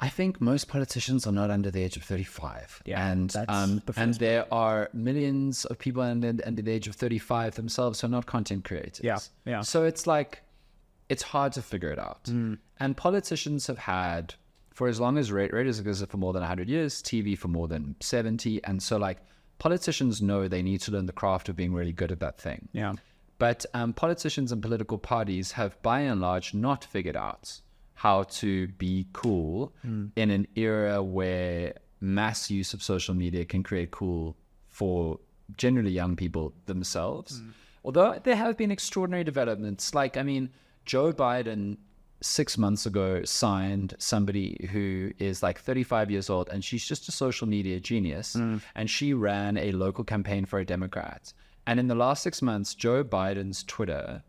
[SPEAKER 1] I think most politicians are not under the age of 35.
[SPEAKER 2] Yeah,
[SPEAKER 1] and
[SPEAKER 2] that's the
[SPEAKER 1] and
[SPEAKER 2] first
[SPEAKER 1] there are millions of people under the age of 35 themselves who are not content creators.
[SPEAKER 2] Yeah.
[SPEAKER 1] So it's like, it's hard to figure it out. And politicians have had, for as long as radio's existed for more than 100 years, TV for more than 70. And so like, politicians know they need to learn the craft of being really good at that thing.
[SPEAKER 2] Yeah.
[SPEAKER 1] But politicians and political parties have by and large not figured out how to be cool in an era where mass use of social media can create cool for generally young people themselves. Although there have been extraordinary developments. Like, I mean, Joe Biden 6 months ago signed somebody who is like 35 years old, and she's just a social media genius. And she ran a local campaign for a Democrat. And in the last 6 months, Joe Biden's Twitter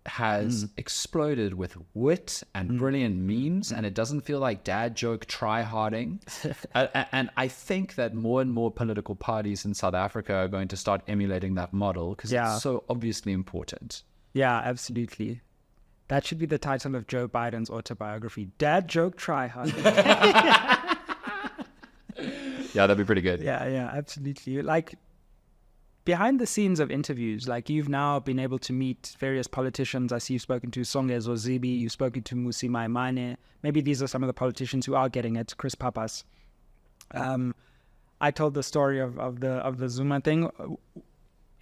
[SPEAKER 1] has exploded with wit and brilliant memes, and it doesn't feel like dad joke try-harding. And I think that more and more political parties in South Africa are going to start emulating that model, because it's so obviously important.
[SPEAKER 2] Yeah, absolutely. That should be the title of Joe Biden's autobiography. Dad joke try hard.
[SPEAKER 1] Yeah, that'd be pretty good.
[SPEAKER 2] Yeah, absolutely. Like, behind the scenes of interviews, like, you've now been able to meet various politicians. I see you've spoken to Songezo Zibi, you've spoken to Mmusi Maimane. Maybe these are some of the politicians who are getting it. Chris Papas. I told the story of the Zuma thing.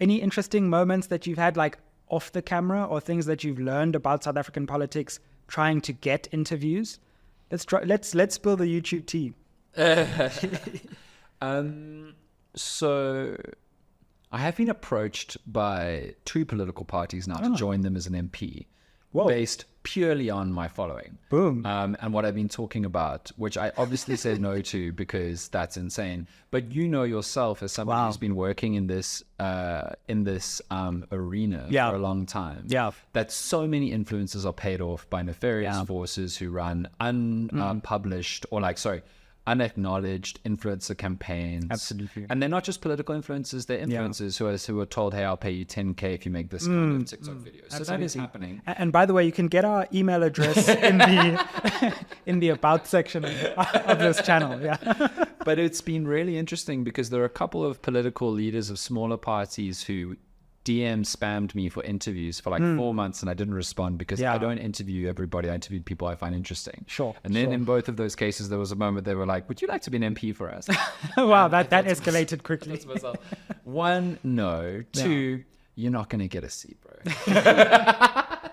[SPEAKER 2] Any interesting moments that you've had, like, off the camera, or things that you've learned about South African politics trying to get interviews? Let's spill the YouTube tea.
[SPEAKER 1] So I have been approached by 2 political parties now to join them as an MP.
[SPEAKER 2] Whoa.
[SPEAKER 1] Based purely on my following.
[SPEAKER 2] Boom.
[SPEAKER 1] And what I've been talking about, which I obviously said no to because that's insane. But you know yourself, as somebody who's been working in this arena for a long time, that so many influencers are paid off by nefarious forces who run unpublished unacknowledged influencer campaigns.
[SPEAKER 2] Absolutely.
[SPEAKER 1] And they're not just political influencers, they're influencers who are told, hey, I'll pay you 10K if you make this kind of TikTok video. So that is happening.
[SPEAKER 2] And by the way, you can get our email address in the about section of this channel. Yeah.
[SPEAKER 1] But it's been really interesting because there are a couple of political leaders of smaller parties who DM spammed me for interviews for like 4 months, and I didn't respond because I don't interview everybody. I interviewed people I find interesting.
[SPEAKER 2] Sure.
[SPEAKER 1] And then in both of those cases, there was a moment they were like, would you like to be an MP for us?
[SPEAKER 2] Wow, that escalated quickly.
[SPEAKER 1] Myself, 1, no. 2, you're not going to get a seat, bro.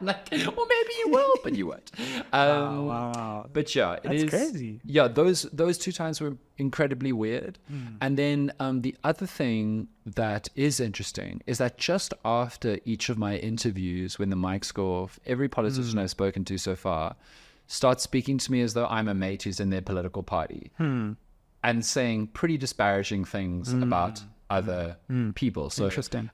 [SPEAKER 1] Like, or maybe you will, but you won't.
[SPEAKER 2] Wow.
[SPEAKER 1] But yeah,
[SPEAKER 2] That's crazy.
[SPEAKER 1] Yeah, those 2 times were incredibly weird. And then the other thing that is interesting is that just after each of my interviews, when the mics go off, every politician I've spoken to so far starts speaking to me as though I'm a mate who's in their political party and saying pretty disparaging things about other people. So
[SPEAKER 2] interesting.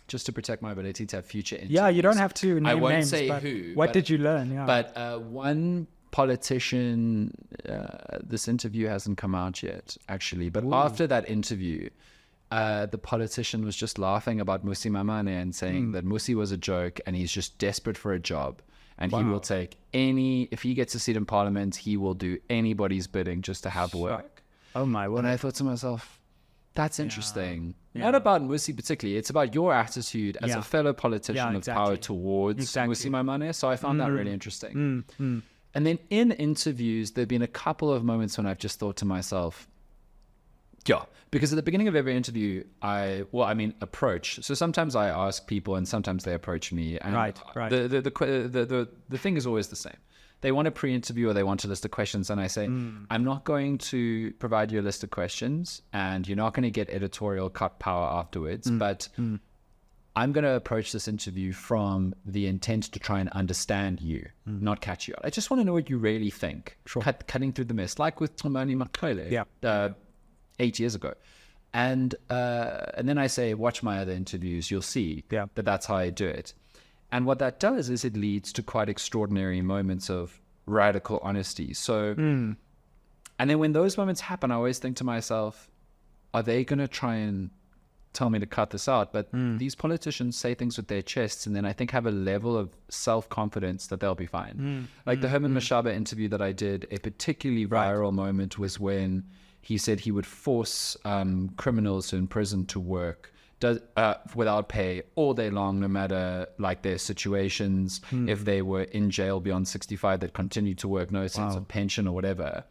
[SPEAKER 1] Just to protect my ability to have future interviews.
[SPEAKER 2] Yeah, you don't have to name
[SPEAKER 1] I won't
[SPEAKER 2] names,
[SPEAKER 1] say
[SPEAKER 2] but
[SPEAKER 1] who.
[SPEAKER 2] What did you learn? Yeah.
[SPEAKER 1] But one politician, this interview hasn't come out yet, actually. But after that interview, the politician was just laughing about Mmusi Maimane and saying that Mmusi was a joke and he's just desperate for a job. And he will take if he gets a seat in parliament, he will do anybody's bidding just to have work.
[SPEAKER 2] Oh my word.
[SPEAKER 1] And I thought to myself, that's interesting. Not about Mmusi particularly. It's about your attitude as a fellow politician of power towards Mmusi Maimane. So I found that really interesting. And then in interviews, there have been a couple of moments when I've just thought to myself, because at the beginning of every interview, approach. So sometimes I ask people and sometimes they approach me. And
[SPEAKER 2] right.
[SPEAKER 1] The thing is always the same. They want a pre-interview or they want a list of questions, and I say, I'm not going to provide you a list of questions and you're not going to get editorial cut power afterwards, but I'm going to approach this interview from the intent to try and understand you, not catch you out. I just want to know what you really think.
[SPEAKER 2] Sure.
[SPEAKER 1] Cutting through the mist, like with Tumani Makhwele 8 years ago. And then I say, watch my other interviews, you'll see that that's how I do it. And what that does is it leads to quite extraordinary moments of radical honesty. So, and then when those moments happen, I always think to myself, are they going to try and tell me to cut this out, but these politicians say things with their chests and then I think have a level of self-confidence that they'll be fine. Like the Herman Mashaba interview that I did, a particularly viral moment was when he said he would force criminals in prison to work without pay all day long, no matter like their situations. If they were in jail beyond 65, they'd continue to work, no sense of pension or whatever.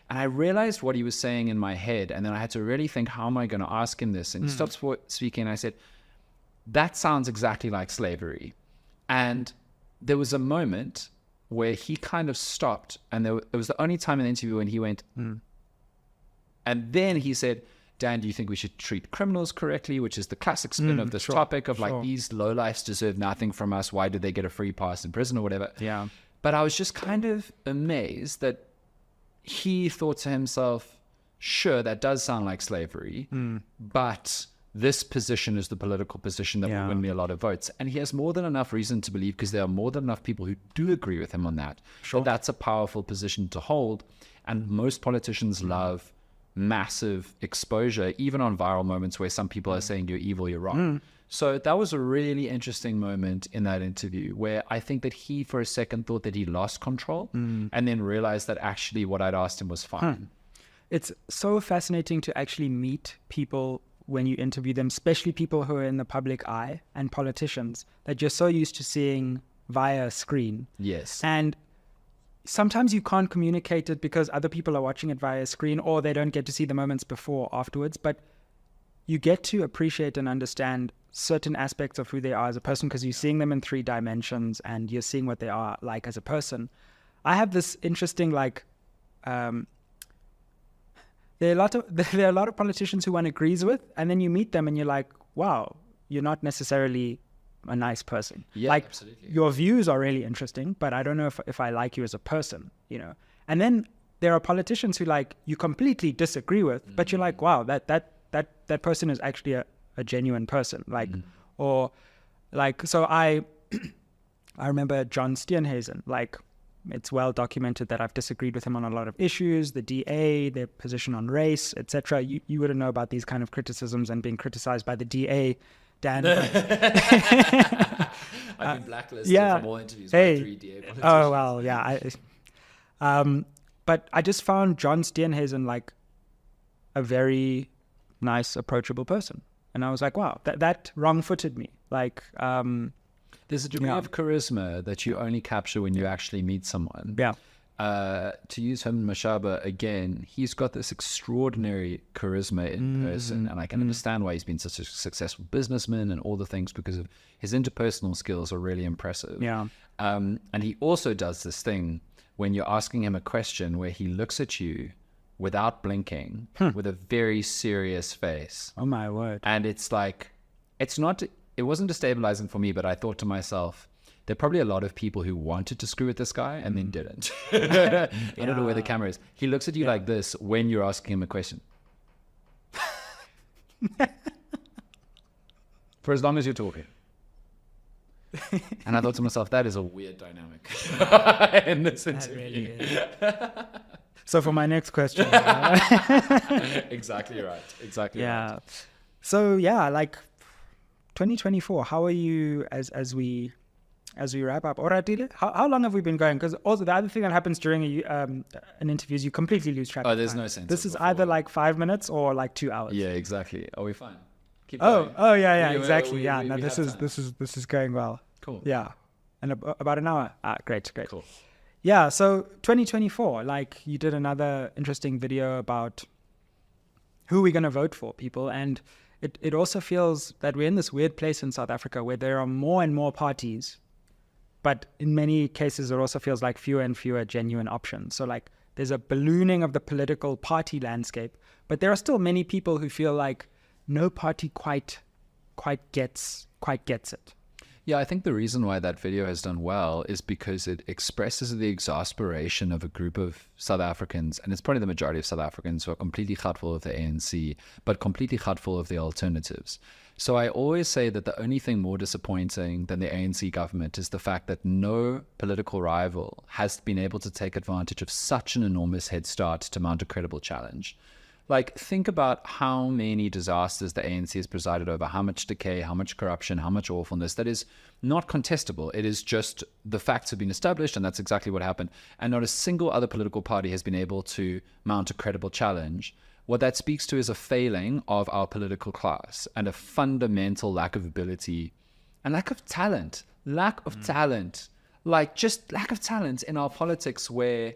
[SPEAKER 1] And I realized what he was saying in my head, and then I had to really think, how am I going to ask him this? And he stopped speaking, and I said, that sounds exactly like slavery. And there was a moment where he kind of stopped, and it was the only time in the interview when he went, and then he said, Dan, do you think we should treat criminals correctly? Which is the classic spin of this topic of like, these lowlifes deserve nothing from us. Why do they get a free pass in prison or whatever?
[SPEAKER 2] Yeah.
[SPEAKER 1] But I was just kind of amazed that he thought to himself, sure, that does sound like slavery, but this position is the political position that will win me a lot of votes. And he has more than enough reason to believe, because there are more than enough people who do agree with him on that, that that's a powerful position to hold. And most politicians love massive exposure, even on viral moments where some people are saying you're evil, you're wrong. So that was a really interesting moment in that interview where I think that he for a second thought that he lost control and then realized that actually what I'd asked him was fine.
[SPEAKER 2] It's so fascinating to actually meet people when you interview them, especially people who are in the public eye and politicians that you're so used to seeing via a screen.
[SPEAKER 1] Yes.
[SPEAKER 2] And sometimes you can't communicate it because other people are watching it via screen, or they don't get to see the moments before or afterwards, but you get to appreciate and understand certain aspects of who they are as a person because you're seeing them in 3 dimensions and you're seeing what they are like as a person. I have this interesting, like, there are a lot of politicians who one agrees with, and then you meet them and you're like, wow, you're not necessarily a nice person.
[SPEAKER 1] Yeah,
[SPEAKER 2] like,
[SPEAKER 1] absolutely.
[SPEAKER 2] Your views are really interesting, but I don't know if I like you as a person, you know. And then there are politicians who, like, you completely disagree with, but you're like, wow, that person is actually a genuine person. Like, or like, so I remember John Steenhuisen, like, it's well documented that I've disagreed with him on a lot of issues, the DA, their position on race, etc. You wouldn't know about these kind of criticisms and being criticized by the DA, Dan.
[SPEAKER 1] I've been blacklisted from all interviews by 3 DA politicians.
[SPEAKER 2] Oh, well, yeah. But I just found John Steenhuisen like a very nice, approachable person. And I was like, wow, that wrong-footed me. Like,
[SPEAKER 1] there's a degree of charisma that you only capture when you actually meet someone.
[SPEAKER 2] Yeah.
[SPEAKER 1] To use Herman Mashaba again, he's got this extraordinary charisma in person, and I can understand why he's been such a successful businessman and all the things, because of his interpersonal skills are really impressive.
[SPEAKER 2] Yeah.
[SPEAKER 1] And he also does this thing when you're asking him a question where he looks at you without blinking with a very serious face.
[SPEAKER 2] Oh my word.
[SPEAKER 1] And it's like, it wasn't destabilizing for me, but I thought to myself, there are probably a lot of people who wanted to screw with this guy and then didn't. I don't know where the camera is. He looks at you like this when you're asking him a question. For as long as you're talking. And I thought to myself, that is a weird dynamic in this interview.
[SPEAKER 2] Really is. So for my next question.
[SPEAKER 1] Exactly right. Exactly
[SPEAKER 2] yeah.
[SPEAKER 1] right.
[SPEAKER 2] So yeah, like 2024, how are you as we wrap up? Oratile, how long have we been going? Because also the other thing that happens during an interview is you completely lose track of
[SPEAKER 1] there's
[SPEAKER 2] time.
[SPEAKER 1] no sense.
[SPEAKER 2] This is either like 5 minutes or like 2 hours.
[SPEAKER 1] Yeah, exactly. Are we fine? Keep going.
[SPEAKER 2] Yeah, exactly.
[SPEAKER 1] We
[SPEAKER 2] this is going well.
[SPEAKER 1] Cool.
[SPEAKER 2] Yeah. And about an hour. Great.
[SPEAKER 1] Cool.
[SPEAKER 2] Yeah, so 2024, like you did another interesting video about who we're going to vote for, people. And it also feels that we're in this weird place in South Africa where there are more and more parties, but in many cases it also feels like fewer and fewer genuine options. So like there's a ballooning of the political party landscape, but there are still many people who feel like no party quite gets it.
[SPEAKER 1] Yeah, I think the reason why that video has done well is because it expresses the exasperation of a group of South Africans, and it's probably the majority of South Africans who are completely gutful of the ANC, but completely gutful of the alternatives. So I always say that the only thing more disappointing than the ANC government is the fact that no political rival has been able to take advantage of such an enormous head start to mount a credible challenge. Like, think about how many disasters the ANC has presided over, how much decay, how much corruption, how much awfulness. That is not contestable. It is just the facts have been established, and that's exactly what happened. And not a single other political party has been able to mount a credible challenge. What that speaks to is a failing of our political class and a fundamental lack of ability and lack of talent. Like, just lack of talent in our politics, where,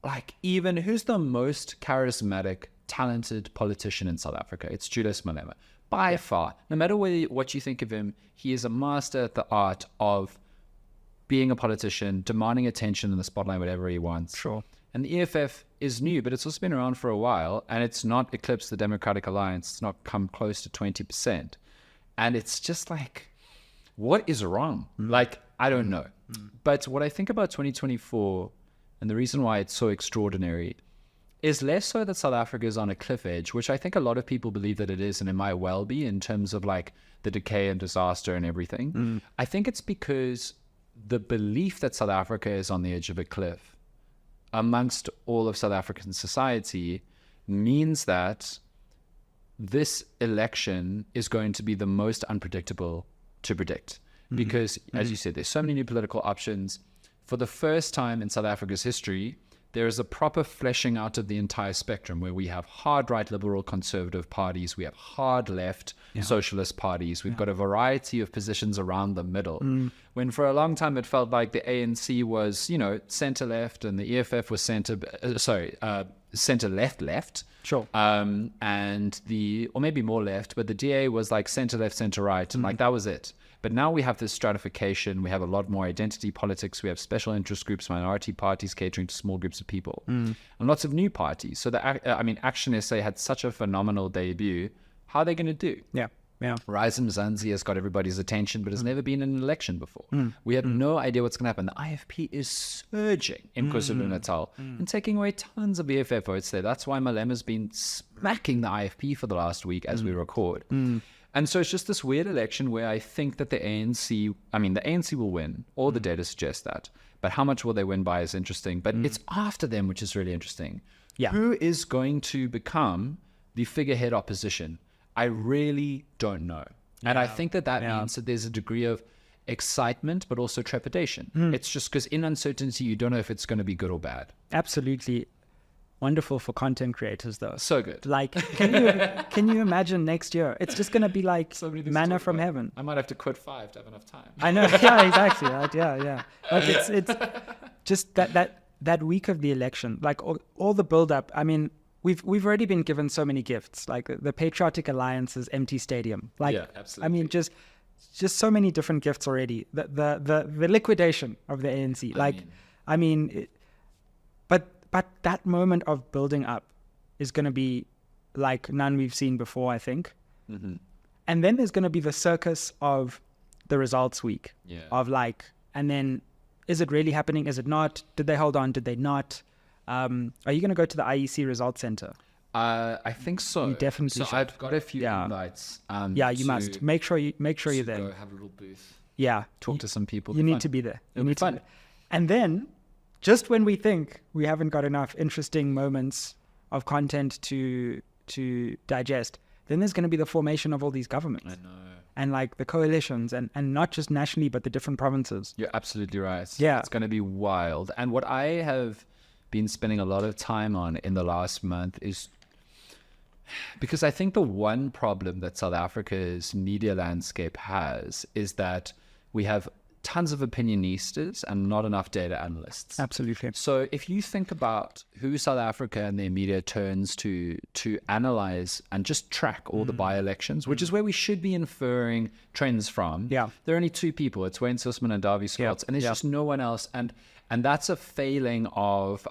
[SPEAKER 1] like, even who's the most charismatic, talented politician in South Africa? It's Julius Malema. By far. No matter what you think of him, he is a master at the art of being a politician, demanding attention in the spotlight, whatever he wants.
[SPEAKER 2] Sure.
[SPEAKER 1] And the EFF is new, but it's also been around for a while, and it's not eclipsed the Democratic Alliance. It's not come close to 20%. And it's just like, what is wrong? Like, I don't know. But what I think about 2024, and the reason why it's so extraordinary, is less so that South Africa is on a cliff edge, which I think a lot of people believe that it is, and it might well be, in terms of like the decay and disaster and everything. I think it's because the belief that South Africa is on the edge of a cliff amongst all of South African society means that this election is going to be the most unpredictable to predict. Because, as you said, there's so many new political options. For the first time in South Africa's history, there is a proper fleshing out of the entire spectrum, where we have hard right liberal conservative parties, we have hard left socialist parties, we've got a variety of positions around the middle. When for a long time it felt like the ANC was, you know, center left, and the EFF was center left.
[SPEAKER 2] Sure.
[SPEAKER 1] And or maybe more left, but the DA was like center left, center right, and like that was it. But now we have this stratification. We have a lot more identity politics. We have special interest groups, minority parties catering to small groups of people, and lots of new parties. So Action SA had such a phenomenal debut. How are they going to do?
[SPEAKER 2] Yeah.
[SPEAKER 1] Rise Mzansi has got everybody's attention, but has never been in an election before. We have no idea what's going to happen. The IFP is surging in KwaZulu-Natal and taking away tons of EFF votes there. That's why Malema's been smacking the IFP for the last week as we record. And so it's just this weird election where I think that the ANC will win. All the data suggests that. But how much will they win by is interesting. But it's after them, which is really interesting.
[SPEAKER 2] Yeah.
[SPEAKER 1] Who is going to become the figurehead opposition? I really don't know. And I think that means that there's a degree of excitement, but also trepidation. It's just because in uncertainty, you don't know if it's going to be good or bad.
[SPEAKER 2] Absolutely. Wonderful for content creators, though.
[SPEAKER 1] So good.
[SPEAKER 2] Like, can you imagine next year? It's just going to be like manna from heaven.
[SPEAKER 1] I might have to quit 5 to have enough time.
[SPEAKER 2] I know. Yeah, exactly. Right? Yeah. Like it's just that week of the election, like all the build up. I mean, we've already been given so many gifts, like the Patriotic Alliance's empty stadium. Like,
[SPEAKER 1] yeah, absolutely.
[SPEAKER 2] I mean, just so many different gifts already. The liquidation of the ANC. But that moment of building up is going to be like none we've seen before, I think. And then there's going to be the circus of the results week.
[SPEAKER 1] Yeah.
[SPEAKER 2] Of like, and then is it really happening? Is it not? Did they hold on? Did they not? Are you going to go to the IEC Results Center?
[SPEAKER 1] I think so.
[SPEAKER 2] You definitely should.
[SPEAKER 1] I've got a few invites.
[SPEAKER 2] You must make sure you're there.
[SPEAKER 1] Go have a little booth.
[SPEAKER 2] Yeah.
[SPEAKER 1] Talk to some people.
[SPEAKER 2] You need to be there.
[SPEAKER 1] It'll be fun.
[SPEAKER 2] And then, just when we think we haven't got enough interesting moments of content to digest, then there's going to be the formation of all these governments.
[SPEAKER 1] I know.
[SPEAKER 2] And like the coalitions and not just nationally, but the different provinces.
[SPEAKER 1] You're absolutely right.
[SPEAKER 2] Yeah.
[SPEAKER 1] It's going to be wild. And what I have been spending a lot of time on in the last month is, because I think the one problem that South Africa's media landscape has is that we have tons of opinionistas and not enough data analysts.
[SPEAKER 2] Absolutely.
[SPEAKER 1] So if you think about who South Africa and their media turns to analyze and just track all the by-elections, which is where we should be inferring trends from.
[SPEAKER 2] Yeah.
[SPEAKER 1] There are only two people. It's Wayne Sussman and Davie Scott, and there's just no one else. And that's a failing of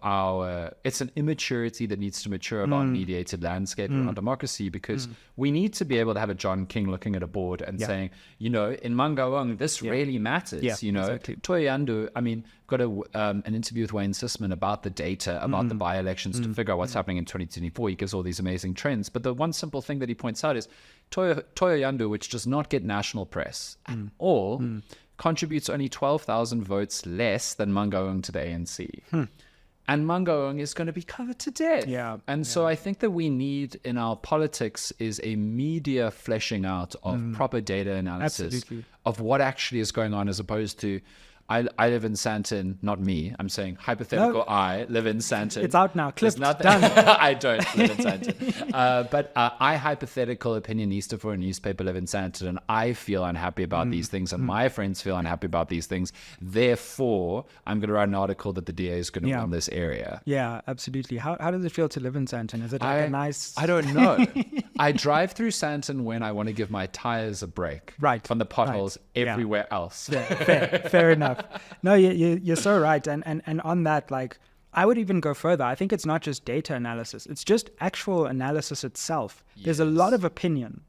[SPEAKER 1] it's an immaturity that needs to mature of our mediated landscape around democracy, because we need to be able to have a John King looking at a board and saying, in Mangaung, this really matters,
[SPEAKER 2] Exactly.
[SPEAKER 1] Toyandu, got an interview with Wayne Sussman about the data, about the by-elections to figure out what's happening in 2024. He gives all these amazing trends. But the one simple thing that he points out is Toyandu, which does not get national press at all, contributes only 12,000 votes less than Mangaung to the ANC. and Mangaung is going to be covered to death.
[SPEAKER 2] Yeah.
[SPEAKER 1] And so I think that we need in our politics is a media fleshing out of proper data analysis of what actually is going on, as opposed to I live in Sandton, not me. I'm saying hypothetical. No, I live in Sandton.
[SPEAKER 2] It's out now. Clipped. Done.
[SPEAKER 1] I don't live in Sandton. But I, hypothetical opinionista for a newspaper, live in Sandton, and I feel unhappy about these things, and my friends feel unhappy about these things. Therefore, I'm going to write an article that the DA is going to win this area.
[SPEAKER 2] Yeah, absolutely. How does it feel to live in Sandton? Is it like a nice...
[SPEAKER 1] I don't know. I drive through Sandton when I want to give my tires a break.
[SPEAKER 2] Right.
[SPEAKER 1] From the potholes everywhere else.
[SPEAKER 2] Yeah, fair enough. No, you're so right. And on that, like, I would even go further. I think it's not just data analysis. It's just actual analysis itself. Yes. There's a lot of opinion.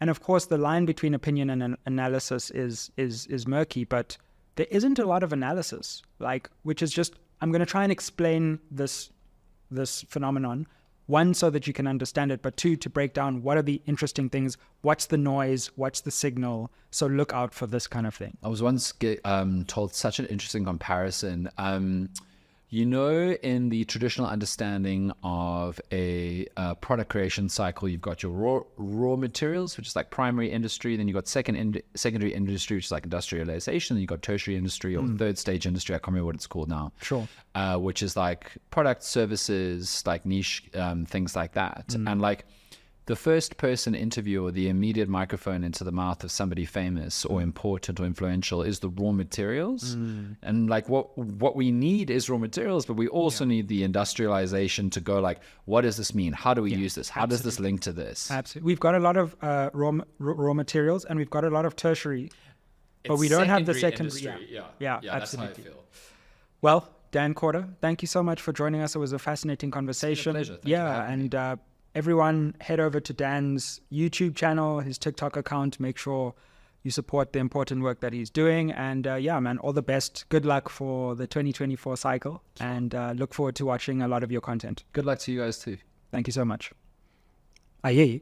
[SPEAKER 2] And of course, the line between opinion and analysis is murky, but there isn't a lot of analysis, like, which is just, I'm going to try and explain this phenomenon. One, so that you can understand it, but two, to break down what are the interesting things, what's the noise, what's the signal, so look out for this kind of thing.
[SPEAKER 1] I was once told such an interesting comparison. In the traditional understanding of a product creation cycle, you've got your raw materials, which is like primary industry, then you've got secondary industry, which is like industrialization, then you've got tertiary industry or third stage industry, I can't remember what it's called now.
[SPEAKER 2] Sure.
[SPEAKER 1] Which is like product, services, like niche things like that. And like the first person interview or the immediate microphone into the mouth of somebody famous or important or influential is the raw materials. And like what we need is raw materials, but we also need the industrialization to go like, what does this mean? How do we use this? How does this link to this?
[SPEAKER 2] Absolutely. We've got a lot of raw materials, and we've got a lot of tertiary, but we don't have the secondary. Yeah, absolutely.
[SPEAKER 1] That's how I feel.
[SPEAKER 2] Well, Dan Korter, thank you so much for joining us. It was a fascinating conversation.
[SPEAKER 1] It's been a pleasure. Thank you.
[SPEAKER 2] Everyone head over to Dan's YouTube channel, his TikTok account. Make sure you support the important work that he's doing. And man, all the best. Good luck for the 2024 cycle. And look forward to watching a lot of your content.
[SPEAKER 1] Good luck to you guys too.
[SPEAKER 2] Thank you so much. Aye.